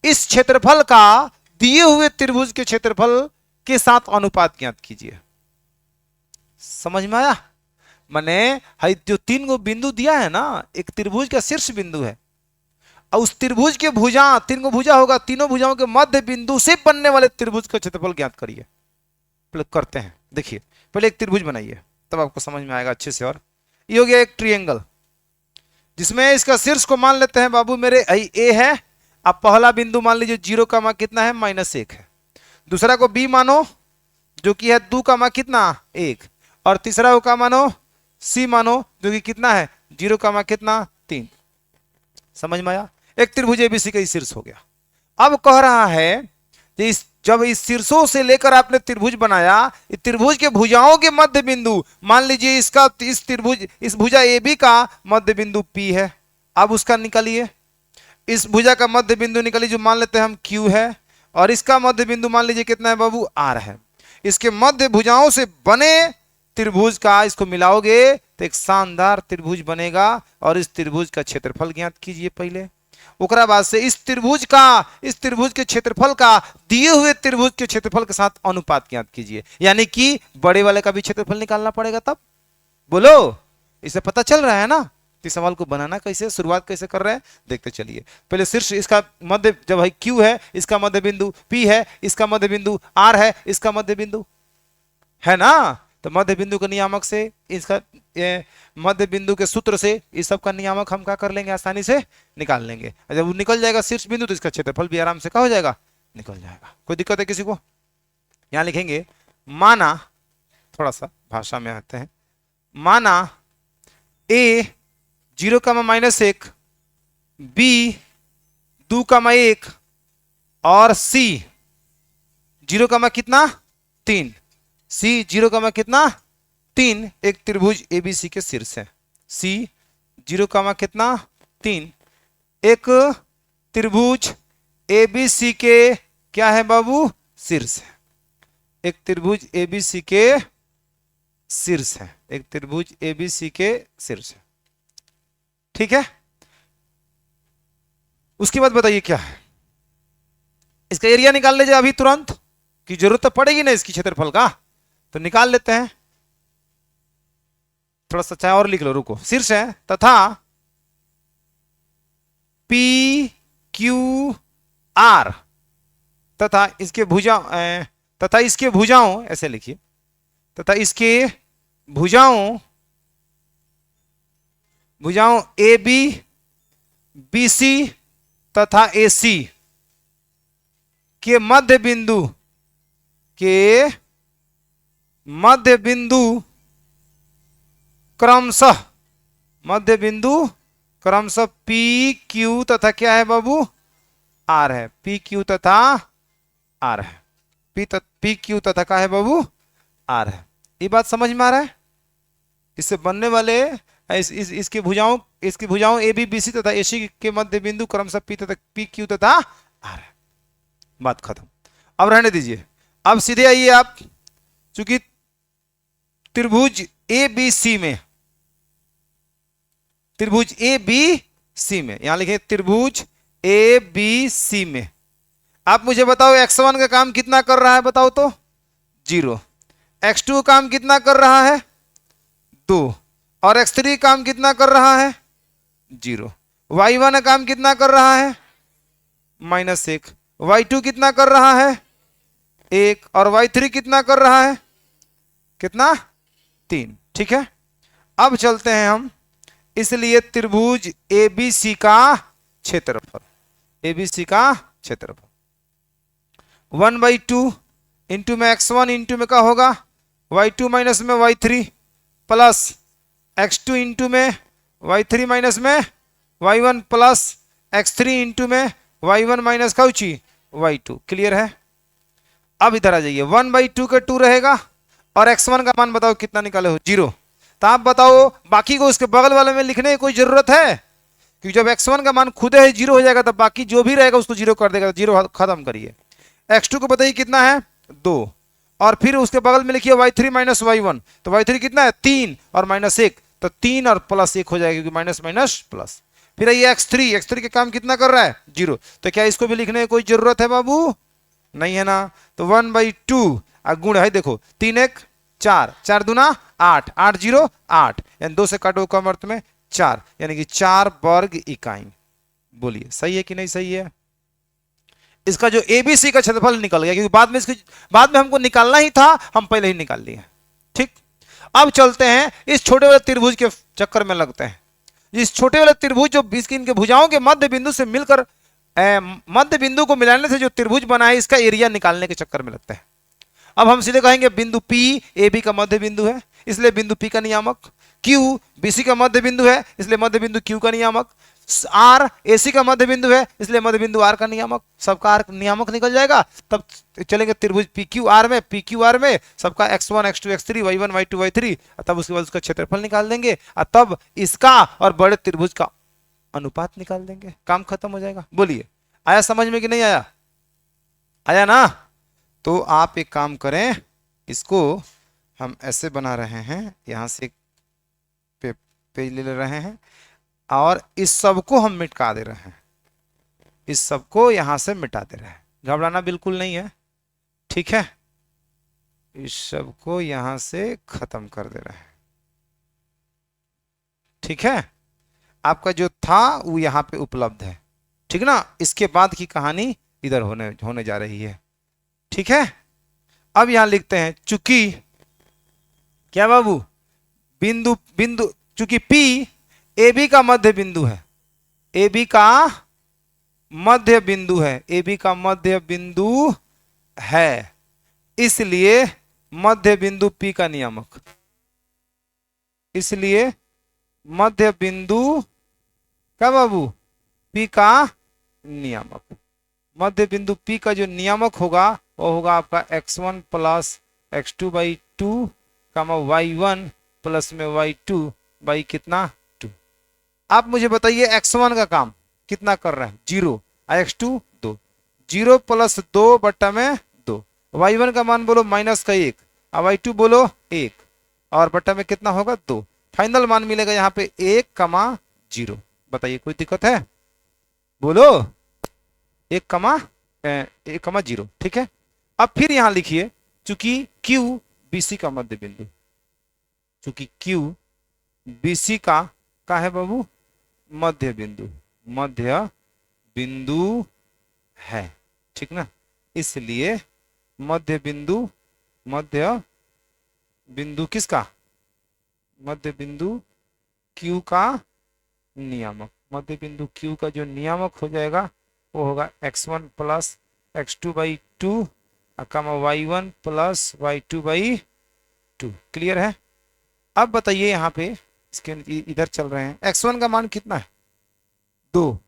इस क्षेत्रफल का दिए हुए त्रिभुज के क्षेत्रफल के साथ अनुपात ज्ञात कीजिए। समझ में आया? माने है जो 3 गो बिंदु दिया है ना, एक त्रिभुज का शीर्ष बिंदु है, और उस त्रिभुज के भुजा 3 गो भुजा होगा, तीनों भुजाओं के मध्य बिंदु से बनने वाले त्रिभुज का क्षेत्रफल ज्ञात करिए। करते हैं, देखिए पहले एक त्रिभुज बनाइए तब आपको समझ में आएगा अच्छे से। और ये हो गया एक ट्रायंगल, जिसमें इसका शीर्ष को मान लेते हैं बाबू मेरे ए है। अब पहला बिंदु मान लीजिए 0 का मान कितना है -1 है, दूसरा को बी मानो जो कि है 2 का मान कितना 1, और तीसरा को का मानो सी मानो जो कि कितना है 0 का मान कितना 3। समझ में आया? एक त्रिभुज एबीसी का शीर्ष हो गया। अब कह रहा है कि जब इस शीर्षों से लेकर आपने त्रिभुज बनाया, इस त्रिभुज के भुजाओं के मध्य बिंदु मान लीजिए इसका इस त्रिभुज इस भुजा AB का मध्य बिंदु P है। अब उसका निकालिए, इस भुजा का मध्य बिंदु निकालिए जो मान लेते हैं हम Q है, और इसका मध्य बिंदु मान लीजिए कितना है बाबू R है। इसके मध्य भुजाओं से बने त्रिभुज का इसको मिलाओगे तो एक शानदार त्रिभुज बनेगा, और इस त्रिभुज का क्षेत्रफल ज्ञात कीजिए पहले। ओकरा बाद से इस त्रिभुज के क्षेत्रफल का दिए हुए त्रिभुज के क्षेत्रफल के साथ अनुपात ज्ञात कीजिए, यानी कि बड़े वाले का भी क्षेत्रफल निकालना पड़ेगा। तब बोलो, इसे पता चल रहा है ना इस सवाल को बनाना कैसे, शुरुआत कैसे कर रहे हैं, देखते चलिए। पहले शीर्ष इसका मध्य जब है Q है, इसका मध्य बिंदु P है, इसका मध्य बिंदु R है, इसका मध्य बिंदु है ना, तो मध्य बिंदु के नियामक से इसका मध्य बिंदु के सूत्र से इस सब का नियामक हम क्या कर लेंगे, आसानी से निकाल लेंगे। जब वो निकल जाएगा शीर्ष बिंदु तो इसका क्षेत्रफल भी आराम से क्या हो जाएगा, निकल जाएगा। कोई दिक्कत है किसी को? यहां लिखेंगे माना, थोड़ा सा भाषा में आते हैं, माना A 0 का -1, B 2 का -1 और C 0 का कितना 3, C 0 का कितना 3 एक त्रिभुज ABC के शीर्ष है। C 0 का कितना 3 एक त्रिभुज ABC के क्या है बाबू शीर्ष है, एक त्रिभुज ABC के शीर्ष है, एक त्रिभुज ABC के शीर्ष है। ठीक है, उसके बाद बताइए क्या है, इसका एरिया निकाल लीजिए अभी तुरंत, की जरूरत तो पड़ेगी ना इसकी क्षेत्रफल का, तो निकाल लेते हैं। थोड़ा सा चाहे और लिख लो, रुको। शीर्ष है तथा PQR तथा इसके भुजाओं ऐसे लिखिए, तथा इसके भुजाओं AB BC तथा AC के मध्य बिंदु क्रमशः PQ तथा क्या है बाबू R है, PQ तथा R है, PQ तथा क्या है बाबू R है। ये बात समझ में आ रहा है? इससे बनने वाले इसकी भुजाओं AB BC तथा AC के मध्य बिंदु क्रमशः PQ तथा R है। बात खत्म, अब रहने दीजिए। अब सीधे आइए आप चूंकि त्रिभुज ए बी सी में, त्रिभुज ए बी सी में, यहां लिखे त्रिभुज ए बी सी में, आप मुझे बताओ x1 का काम कितना कर रहा है, बताओ तो 0, x2 काम कितना कर रहा है 2, और x3 काम कितना कर रहा है 0, y1 काम कितना कर रहा है -1, y2 कितना कर रहा है 1, और y3 कितना कर रहा है कितना 3। ठीक है, अब चलते हैं हम, इसलिए त्रिभुज एबीसी का क्षेत्रफल, एबीसी का क्षेत्रफल 1/2 इंटू में x1 इंटू में क्या होगा y2 माइनस में y3 प्लस x2 इंटू में y3 माइनस में y1 प्लस x3 इंटू में y1 minus Cauchy y2। Clear है। अब इधर आ जाइए, 1/2 का 2 रहेगा और x1 का मान बताओ कितना निकाले हो 0। तो आप बताओ बाकी को उसके बगल वाले में लिखने की कोई जरूरत है, क्योंकि जब x1 का मान खुद है 0 हो जाएगा तो बाकी जो भी रहेगा उसको 0 कर देगा, 0 खत्म करिए। x2 को बताइए कितना है 2, और फिर उसके बगल में लिखिए y3 माइनस y1, तो y3 कितना है 3 और -1, तो 3 और +1 हो जाएगा क्योंकि माइनस माइनस प्लस। फिर ये x3 के काम कितना कर रहा है 0, तो क्या इसको भी लिखने की कोई जरूरत है बाबू, नहीं है ना। तो 1/2 गुण है, देखो 3 1 4, 4 दूना 8, 8 0 8, यानी 2 से काटो कम अर्थ में 4, यानी कि 4 वर्ग इकाई। बोलिए सही है कि नहीं सही है। इसका जो एबीसी का क्षेत्रफल निकल गया, क्योंकि बाद में हमको निकालना ही था, हम पहले ही निकाल लिए। ठीक, अब चलते हैं इस छोटे वाले त्रिभुज के चक्कर में लगते हैं। इस छोटे वाले त्रिभुज जो इनके भुजाओं के मध्य बिंदु से मिलकर मध्य बिंदु को मिलाने से जो त्रिभुज बना है, इसका एरिया निकालने के चक्कर में लगता है। अब हम सीधे कहेंगे बिंदु P ए बी का मध्य बिंदु है, इसलिए बिंदु P का नियामक, Q BC का मध्य बिंदु है, इसलिए मध्य बिंदु Q का नियामक, R AC का मध्य बिंदु है, इसलिए मध्य बिंदु R का नियामक। सबका R नियामक निकल जाएगा, तब चलेंगे त्रिभुज PQR में, PQR में सबका x1 x2 x3 y1 y2 y3, तब उसके बाद उसका क्षेत्रफल निकाल देंगे, और तब इसका और बड़े त्रिभुज का अनुपात निकाल देंगे, काम खत्म हो जाएगा। बोलिए आया समझ में कि नहीं आया, आया ना। तो आप एक काम करें, इसको हम ऐसे बना रहे हैं, यहां से पेज ले रहे हैं और इस सब को हम मिटा दे रहे हैं, इस सब को यहां से मिटा दे रहे हैं, घबराना बिल्कुल नहीं है। ठीक है, इस सब को यहां से खत्म कर दे रहे हैं। ठीक है, आपका जो था वो यहां पे उपलब्ध है। ठीक ना, इसके बाद की कहानी इधर होने जा रही है। ठीक है, अब यहां लिखते हैं चूंकि क्या बाबू बिंदु बिंदु चूंकि P ए बी का मध्य बिंदु है, ए बी का मध्य बिंदु है, ए बी का मध्य बिंदु है, इसलिए मध्य बिंदु P का नियामक, इसलिए मध्य बिंदु क्या बाबू P का नियामक, मध्य बिंदु P का जो नियामक होगा वो होगा आपका x1 plus x2/2 y1 plus में y2 बाई कितना 2। आप मुझे बताइए x1 का काम कितना कर रहा है 0, x2 2, 0 + 2 बट्टा में 2, y1 का मान बोलो -1, और y2 बोलो 1, और बट्टा में कितना होगा 2। फाइनल मान मिलेगा यहाँ पे 1,0। बताइए कोई दिक्कत है, बोलो 1,0। ठीक है, अब फिर यहां लिखिए चूंकि Q BC का मध्य बिंदु, चूंकि Q BC का है बाबू मध्य बिंदु है। ठीक ना, इसलिए मध्य बिंदु किसका, मध्य बिंदु Q का नियामक, मध्य बिंदु Q का जो नियामक हो जाएगा वो होगा x1 plus x2/2 y1 plus y2/2। Clear है। अब बताइए यहाँ पे इसके इधर चल रहे हैं, x1 का मान कितना है 2,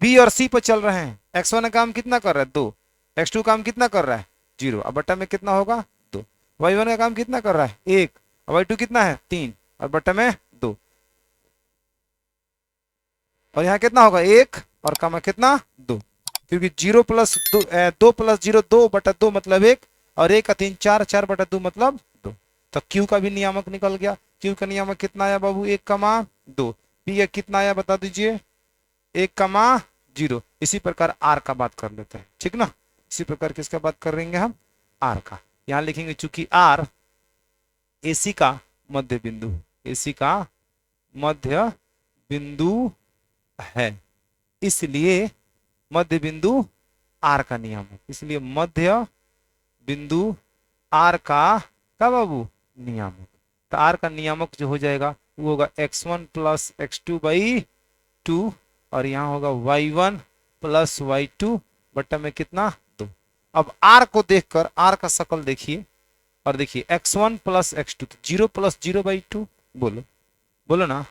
B और C पर चल रहे हैं, x1 का काम कितना कर रहा है 2, x2 काम कितना कर रहा है 0, अब बट्टा में कितना होगा 2, y1 का काम कितना कर रहा है 1, और y2 कितना है 3, और बट्टा में 2, और यहाँ कितना होगा 1 और कमा कितना 2, क्योंकि 0 + 2 2 + 0 2 बटा 2 मतलब 1, और एक का 3 4, 4/2 मतलब 2। तो क्यू का भी नियामक निकल गया। क्यू का नियामक कितना आया बाबू, 1,2। पी का कितना आया बता दीजिए, 1,0। इसी प्रकार आर का बात कर लेते हैं, ठीक ना। इसी प्रकार किसका बात कर रहेंगे हम, आर का। यहां लिखेंगे चूंकि आर एसी का मध्य बिंदु, एसी का मध्य बिंदु है, इसलिए मध्य बिंदु आर का नियामक, इसलिए मध्य बिंदु आर का बाबू नियामक। तो आर का नियामक जो हो जाएगा वो होगा x1 प्लस x2/2, और यहाँ होगा y1 प्लस y2 बट्टा में कितना 2। अब आर को देखकर आर का शकल देखिए, और देखिए x1 प्लस x2, 0 प्लस 0/2, बोलो बोलो ना,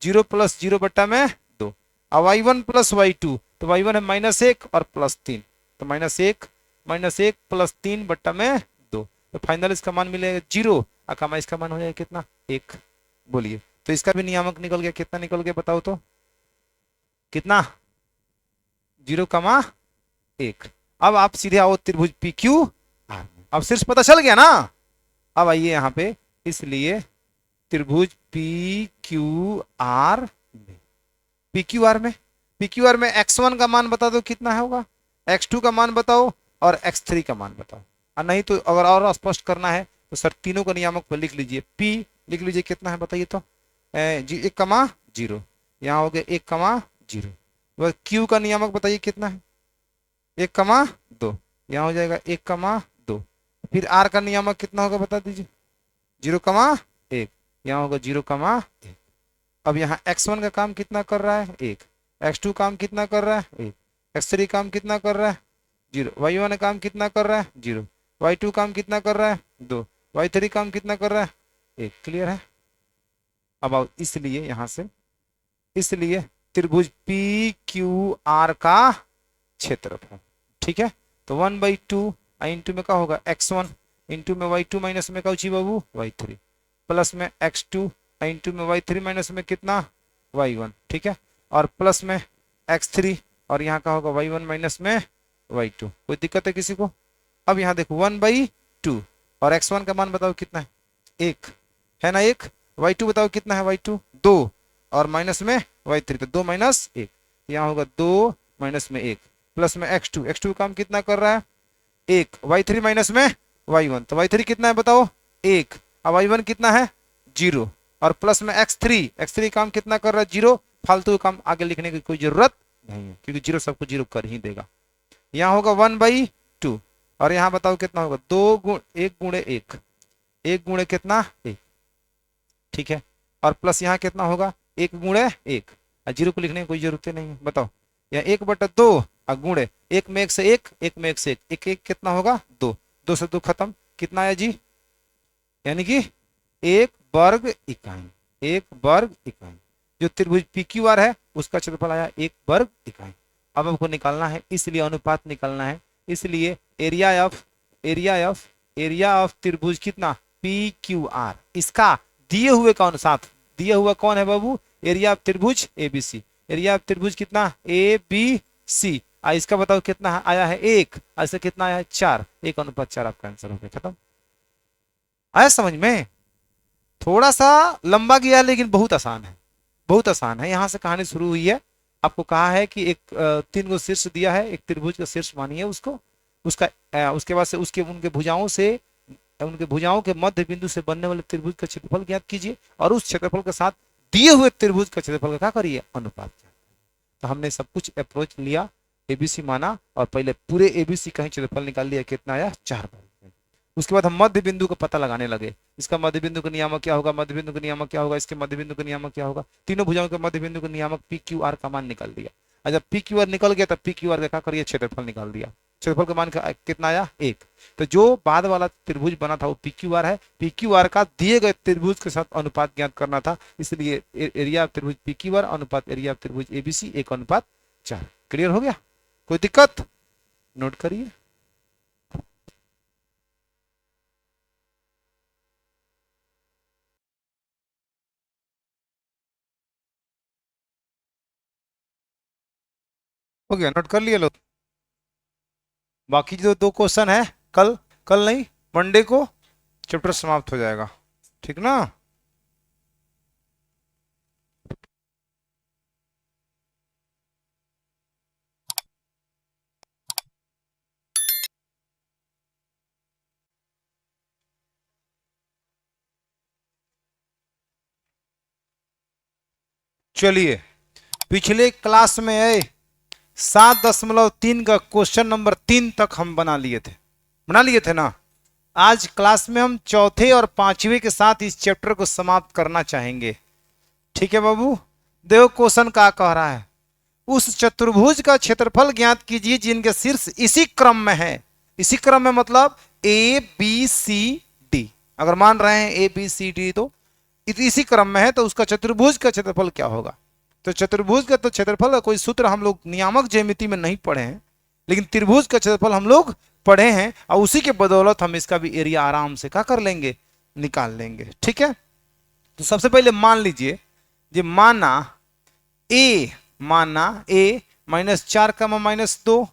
0 प्लस 0 बट्टा में 2। अब y1 प्लस y2, तो y1 है -1 और +3, तो -1 प्लस 3 बट्टा में 2। तो फाइनल इसका मान मिलेगा 0, अकामा इसका मान हो जाएगा कितना 1। बोलिए, तो इसका भी नियामक निकल गया, कितना निकल गया बताओ तो, कितना 0,1। अब आप सीधे आओ त्रिभुज पी क्यू आर में, अब शीर्ष पता चल गया ना। अब आइए यहाँ पे, इसलिए त्रिभुज पी क्यू आर में, पी क्यू आर में, पी क्यू आर में x1 का मान बता दो कितना होगा, x2 का मान बताओ और x3 का मान बताओ। और नहीं तो अगर और स्पष्ट करना है तो सर तीनों का नियामक पर लिख लीजिए, p लिख लीजिए कितना है बताइए तो, 1,0। यहाँ हो गया 1,0। वह q का नियामक बताइए कितना है, 1,2। यहाँ हो जाएगा 1,2। फिर r का नियामक कितना होगा बता दीजिए, 0,1। यहाँ होगा 0,1। अब यहाँ x1 का काम कितना कर रहा है 1, x2 काम कितना कर रहा है 1, x3 काम कितना कर रहा है 0, y1 काम कितना कर रहा है 0, y2 काम कितना कर रहा है 2, y3 काम कितना कर रहा है 1। क्लियर है। अब आओ, इसलिए यहां से, इसलिए त्रिभुज पी क्यू आर का क्षेत्रफल, ठीक है। तो 1/2 इंटू में क्या होगा x1 इंटू में y2 माइनस में क्या बाबू y3 प्लस में x2 इंटू में y3 माइनस में कितना y1, ठीक है, और प्लस में x3, और यहाँ का होगा y1 माइनस में y2। कोई दिक्कत है किसी को। अब यहाँ देखो 1/2 और x1 का मान बताओ कितना है 1 है ना, 1, y2 बताओ कितना है y2 2, और माइनस में y3, तो 2 माइनस 1, यहाँ होगा 2 माइनस में 1 प्लस में x2 काम कितना कर रहा है 1, y3 माइनस में y1, तो y3 कितना है बताओ 1, अब y1 कितना है 0, और प्लस में x3 काम कितना कर रहा है 0। फालतू काम आगे लिखने की कोई जरूरत नहीं है, क्योंकि 0 सबको 0 कर ही देगा। यहाँ होगा 1/2, और यहाँ बताओ कितना होगा 1 गुणे 1 गुणे कितना 1, ठीक है, और प्लस यहाँ कितना होगा 1 गुणे 1, 0 को लिखने की कोई जरूरत नहीं है। बताओ यहाँ 1/2 और गुणे 1 में 1 से 1, 1 में 1 से 1, 1 कितना होगा 2, 2 से 2 खत्म, कितना आया जी, यानी कि 1 वर्ग इकाई, 1 वर्ग इकाई। जो त्रिभुज पी क्यू आर है उसका क्षेत्रफल आया 1 वर्ग इकाई। अब हमको निकालना है, इसलिए अनुपात निकालना है, इसलिए एरिया ऑफ त्रिभुज कितना पी क्यू आर, इसका दिए हुए का अनुसार, दिया हुआ कौन है बाबू, एरिया ऑफ त्रिभुज एबीसी, एरिया ऑफ त्रिभुज कितना ए बी सी, इसका बताओ कितना आया है 1, ऐसे कितना आया है 4, 1:4 आपका आंसर हो गया, खत्म। आया समझ में, थोड़ा सा लंबा गया लेकिन बहुत आसान है, बहुत आसान है। यहां से कहानी शुरू हुई है, आपको कहा है कि एक 3 गो शीर्ष दिया है, एक त्रिभुज का शीर्ष मानिए उसको, उसका उसके बाद से उसके उनके भुजाओं के मध्य बिंदु से बनने वाले त्रिभुज का क्षेत्रफल ज्ञात कीजिए, और उस क्षेत्रफल के साथ दिए हुए त्रिभुज का क्षेत्रफल का क्या करिए अनुपात। तो हमने सब कुछ अप्रोच लिया, एबीसी माना, और पहले पूरे एबीसी का ही क्षेत्रफल निकाल लिया, कितना आया 4। उसके बाद हम मध्य बिंदु का पता लगाने लगे, इसका मध्य बिंदु का नियामक क्या होगा, मध्य बिंदु का नियामक क्या होगा, इसके मध्य बिंदु का नियामक क्या होगा, तीनों भुजाओं के मध्य बिंदु का नियामक पी क्यू आर का मान निकाल दिया। और जब पी क्यू आर निकल गया तब पी क्यू आर का क्या करिए क्षेत्रफल निकाल दिया, क्षेत्रफल का मान कितना आया 1। तो जो बाद वाला त्रिभुज बना था वो पी क्यू आर है, पी क्यू आर का दिए गए त्रिभुज के साथ अनुपात ज्ञात करना था, इसलिए एरिया ऑफ त्रिभुज पी क्यू आर अनुपात एरिया ऑफ त्रिभुज एबीसी 1:4। क्लियर हो गया, कोई दिक्कत, नोट करिए। हो गया, नोट कर लिए लोग। बाकी जो 2 क्वेश्चन है कल कल नहीं, मंडे को चैप्टर समाप्त हो जाएगा, ठीक ना। चलिए, पिछले क्लास में है 7.3 का क्वेश्चन नंबर 3 तक हम बना लिए थे ना। आज क्लास में हम चौथे और पांचवे के साथ इस चैप्टर को समाप्त करना चाहेंगे, ठीक है बाबू। देखो क्वेश्चन क्या कह रहा है, उस चतुर्भुज का क्षेत्रफल ज्ञात कीजिए जिनके शीर्ष इसी क्रम में है। इसी क्रम में मतलब ए बी सी डी, अगर मान रहे हैं ए बी सी डी तो इसी क्रम में है, तो उसका चतुर्भुज का क्षेत्रफल क्या होगा। तो चतुर्भुज का तो क्षेत्रफल का कोई सूत्र हम लोग नियामक ज्यामिति में नहीं पढ़े हैं, लेकिन त्रिभुज का क्षेत्रफल हम लोग पढ़े हैं, और उसी के बदौलत हम इसका भी एरिया आराम से क्या कर लेंगे, निकाल लेंगे, ठीक है। तो सबसे पहले मान लीजिए, ये माना ए -4,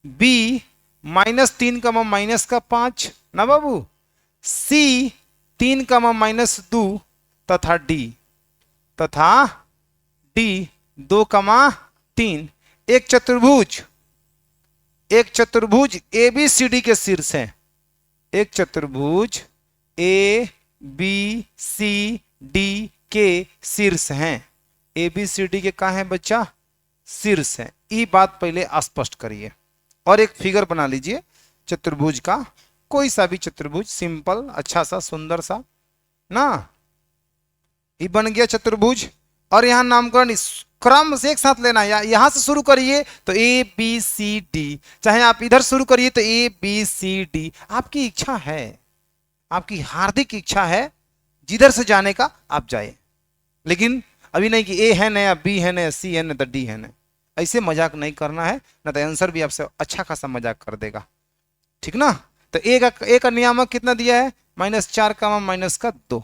बी -3, ना बाबू, सी 3, तथा डी 2, 3। एक चतुर्भुज ए बी सी डी के शीर्ष है, एक चतुर्भुज ए बी सी डी के शीर्ष हैं। ए बी सी डी के कहा है बच्चा, शीर्ष है। ये बात पहले स्पष्ट करिए, और एक फिगर बना लीजिए चतुर्भुज का, कोई सा भी चतुर्भुज, सिंपल अच्छा सा सुंदर सा ना। ये बन गया चतुर्भुज, और यहां नामकरण क्रम से एक साथ लेना है। यहां से शुरू करिए तो ए बी सी डी, चाहे आप इधर शुरू करिए तो ए बी सी डी, आपकी इच्छा है, आपकी हार्दिक इच्छा है, जिधर से जाने का आप जाए, लेकिन अभी नहीं कि ए है न, बी है न, सी है न, तो डी है न। ऐसे मजाक नहीं करना है, ना तो आंसर भी आपसे अच्छा खासा मजाक कर देगा, ठीक ना। तो ए का नियामक कितना दिया है, -4, -2।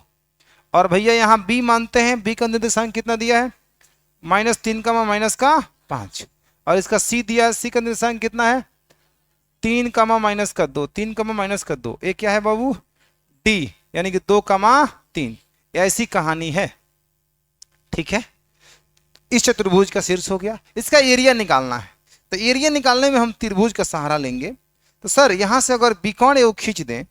और भैया यहाँ बी मानते हैं, बी का निर्देशांक कितना दिया है, -3, -5। और इसका सी दिया है, सी का निर्देशांक कितना है, 3, -2, 3, -2। ये क्या है बाबू, डी, यानी कि 2, 3। ऐसी कहानी है, ठीक है। इस चतुर्भुज का शीर्ष हो गया, इसका एरिया निकालना है। तो एरिया निकालने में हम त्रिभुज का सहारा लेंगे। तो सर यहां से अगर बिकोण एगो खींच दें,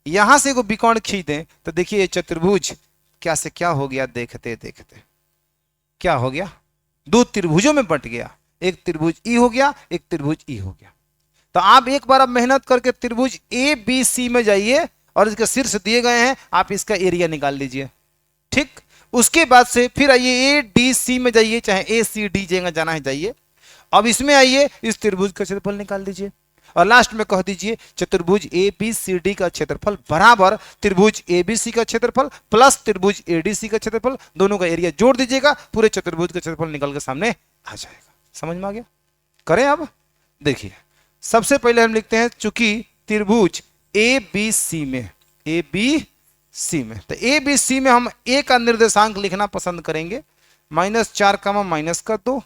यहां से एगो बिकोण खींच दें, तो देखिए ये चतुर्भुज क्या से क्या हो गया, देखते देखते क्या हो गया, दो त्रिभुजों में बंट गया। एक त्रिभुज ई हो गया, एक त्रिभुज ई हो गया। तो आप एक बार अब मेहनत करके त्रिभुज ए बी सी में जाइए, और इसके शीर्ष दिए गए हैं, आप इसका एरिया निकाल लीजिए, ठीक। उसके बाद से फिर आइए ए डी सी में जाइए, चाहे ए सी डी जगह जाना है जाइए। अब इसमें आइए, इस त्रिभुज का क्षेत्रफल निकाल दीजिए, और लास्ट में कह दीजिए चतुर्भुज ए बी सी डी का क्षेत्रफल बराबर त्रिभुज ए बी सी का क्षेत्रफल प्लस त्रिभुज ए डी सी का क्षेत्रफल, दोनों का एरिया जोड़ दीजिएगा, पूरे चतुर्भुज का क्षेत्रफल निकल के सामने आ जाएगा। समझ में आ गया। करें अब, देखिए सबसे पहले हम लिखते हैं, चूंकि त्रिभुज ए बी सी में, ए बी सी में, तो ए बी सी में हम ए का निर्देशांक लिखना पसंद करेंगे, -4, -2।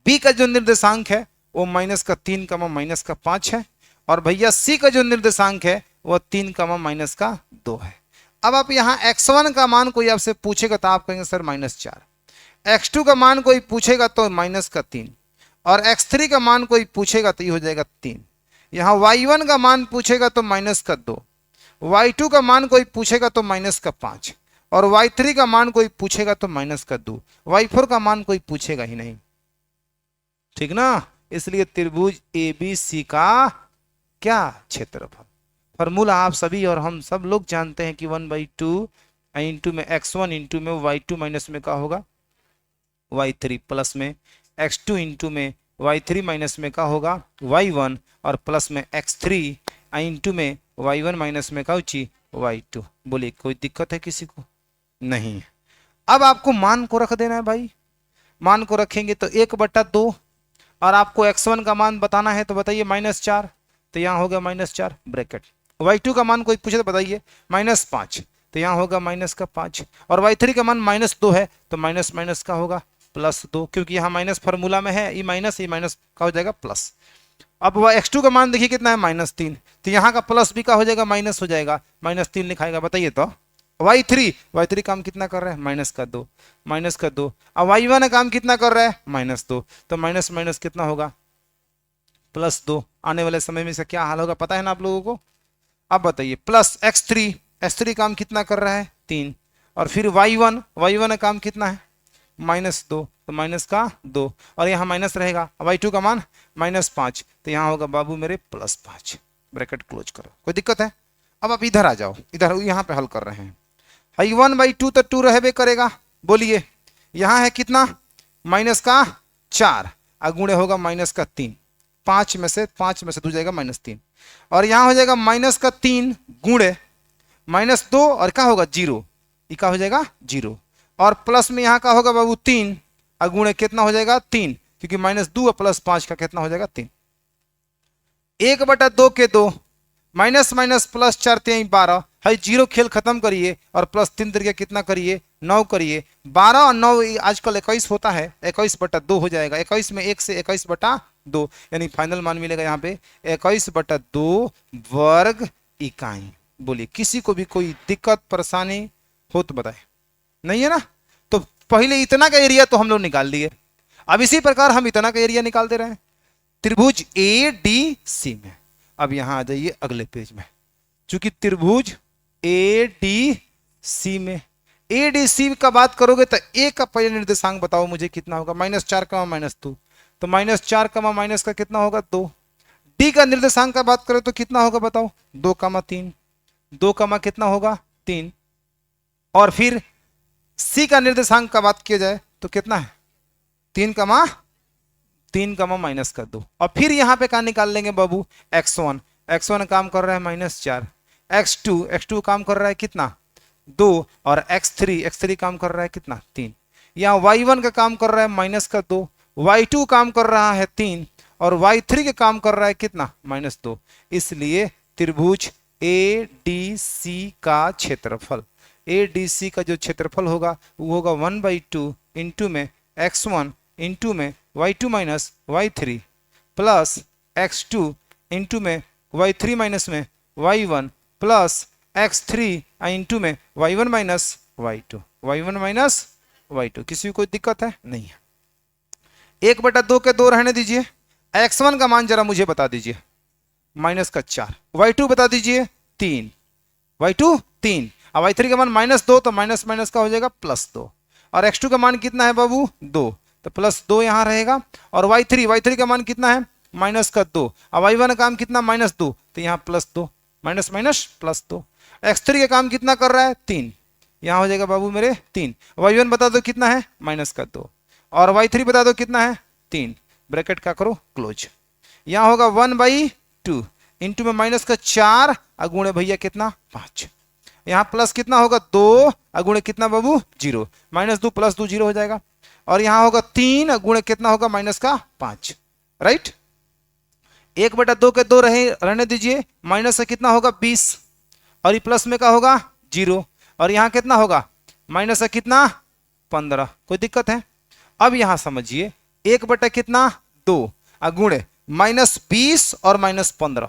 बी का जो निर्देशांक है वो -3, -5 है, और भैया सी का जो निर्देशांक है वो 3, -2 है। अब आप यहाँ x1 का मान कोई आपसे पूछेगा तो आप कहेंगे सर -4, x2 का मान कोई पूछेगा तो -3, और x3 का मान कोई पूछेगा तो ये हो जाएगा 3। यहाँ y1 का मान पूछेगा तो -2, y2 का मान कोई पूछेगा तो -5, और y3 का मान कोई पूछेगा तो -2, y4 का मान कोई पूछेगा ही नहीं, ठीक ना। इसलिए त्रिभुज ए बी सी का क्या क्षेत्रफल, फॉर्मूला आप सभी और हम सब लोग जानते हैं कि 1/2 इंटू में x1 इंटू में y2 माइनस में क्या होगा y3, प्लस में x2 इंटू में y3 माइनस में क्या होगा y1, और प्लस में x3 इंटू में y1 माइनस में क्या होची y2। बोलिए कोई दिक्कत है किसी को? नहीं। अब आपको मान को रख देना है भाई, मान को रखेंगे तो 1/2, और आपको x1 का मान बताना है तो बताइए -4, तो यहाँ होगा -4 ब्रैकेट। y2 का मान कोई पूछे तो बताइए -5, तो यहाँ होगा -5, और y3 का मान -2 है तो माइनस का होगा +2, क्योंकि यहाँ माइनस फार्मूला में है, ये माइनस का हो जाएगा प्लस। अब वह x2 का मान देखिए कितना है -3, तो यहाँ का प्लस भी का हो जाएगा माइनस हो जाएगा, -3 लिखाएगा। बताइए तो y3 काम कितना कर रहा है -2। अब y1 काम कितना कर रहा है -2, तो माइनस माइनस कितना होगा +2। आने वाले समय में इसका क्या हाल होगा पता है ना आप लोगों को। अब बताइए प्लस x3 काम कितना कर रहा है 3, और फिर y1 काम कितना है -2, तो माइनस का 2, और यहाँ माइनस रहेगा। y2 का मान -5, तो यहाँ होगा बाबू मेरे +5। ब्रैकेट क्लोज करो, कोई दिक्कत है। अब आप इधर आ जाओ, इधर यहाँ पे हल कर रहे हैं। y1/2 तो 2 रहबे करेगा, बोलिए यहाँ है कितना -4, अगुणे होगा -3, 5 में से 2 जाएगा -3, और यहाँ हो जाएगा -3 गुणे -2, और क्या होगा 0, ये क्या हो जाएगा 0, और प्लस में यहाँ का होगा बाबू 3, अगुणे कितना हो जाएगा 3, क्योंकि -2 और +5 का कितना हो जाएगा 3। 1/2 के 2, माइनस माइनस प्लस 4 3 12 है, 0 खेल खत्म करिए, और +3 तरीके कितना करिए 9 करिए। 12 और 9 आजकल 21 होता है, 21/2 हो जाएगा। 21 में 1 से 21/2, यानी फाइनल मान मिलेगा यहाँ पे 21/2 वर्ग इकाई। बोलिए किसी को भी कोई दिक्कत परेशानी हो तो बताए, नहीं है ना। तो पहले इतना का एरिया तो हम लोग निकाल लिए, अब इसी प्रकार हम इतना का एरिया निकाल दे रहे हैं त्रिभुज ADC में। अब यहां आ जाइए अगले पेज में, चूंकि त्रिभुज ADC में ADC का बात करोगे तो ए का पहले निर्देशांक बताओ मुझे कितना होगा -4, -2, तो -4, माइनस का कितना होगा 2। डी का निर्देशांक का बात करो तो कितना होगा बताओ 2, 3, 2, कितना होगा 3, और फिर सी का निर्देशांक का बात किया जाए तो कितना है 3, -2, और फिर यहां पे क्या निकाल लेंगे बाबू x1 काम कर रहा है -4, x2 काम कर रहा है कितना 2, और x3 काम कर रहा है कितना 3। यहाँ y1 का काम कर रहा है -2, y2 काम कर रहा है 3, और y3 के काम कर रहा है कितना -2। इसलिए त्रिभुज ADC का क्षेत्रफल, ADC का जो क्षेत्रफल होगा वो होगा 1/2 इंटू में x1 इंटू में y2 minus y3 plus x2 into में y3 माइनस में y1 प्लस x3 इंटू में y1 माइनस y2। किसी को कोई दिक्कत है नहीं है। 1/2 के 2 रहने दीजिए। x1 का मान जरा मुझे बता दीजिए -4, y2 बता दीजिए 3, y2 3, अब y3 का मान -2, तो माइनस माइनस का हो जाएगा +2, और x2 का मान कितना है बाबू 2, तो +2 यहां रहेगा, और y3 का मान कितना है -2, अब y1 का काम कितना -2, तो यहाँ +2, माइनस माइनस +2। x3 का काम कितना कर रहा है 3, यहाँ हो जाएगा बाबू मेरे 3, y1 बता दो कितना है -2, और y3 बता दो कितना है 3, ब्रैकेट का करो क्लोज। यहाँ होगा 1/2 इंटू में -4 अगुणे भैया कितना 5, यहाँ प्लस कितना होगा 2 अगुणे कितना बाबू 0, -2 + 2 0 हो जाएगा, और यहाँ होगा 3 अगुणे कितना होगा -5, राइट। 1/2 के 2 रहने दीजिए, माइनस से कितना होगा 20, और ये प्लस में का होगा 0, और यहाँ कितना होगा माइनस से कितना 15। कोई दिक्कत है। अब यहाँ समझिए 1 कितना 2 अगुणे -20 और -15,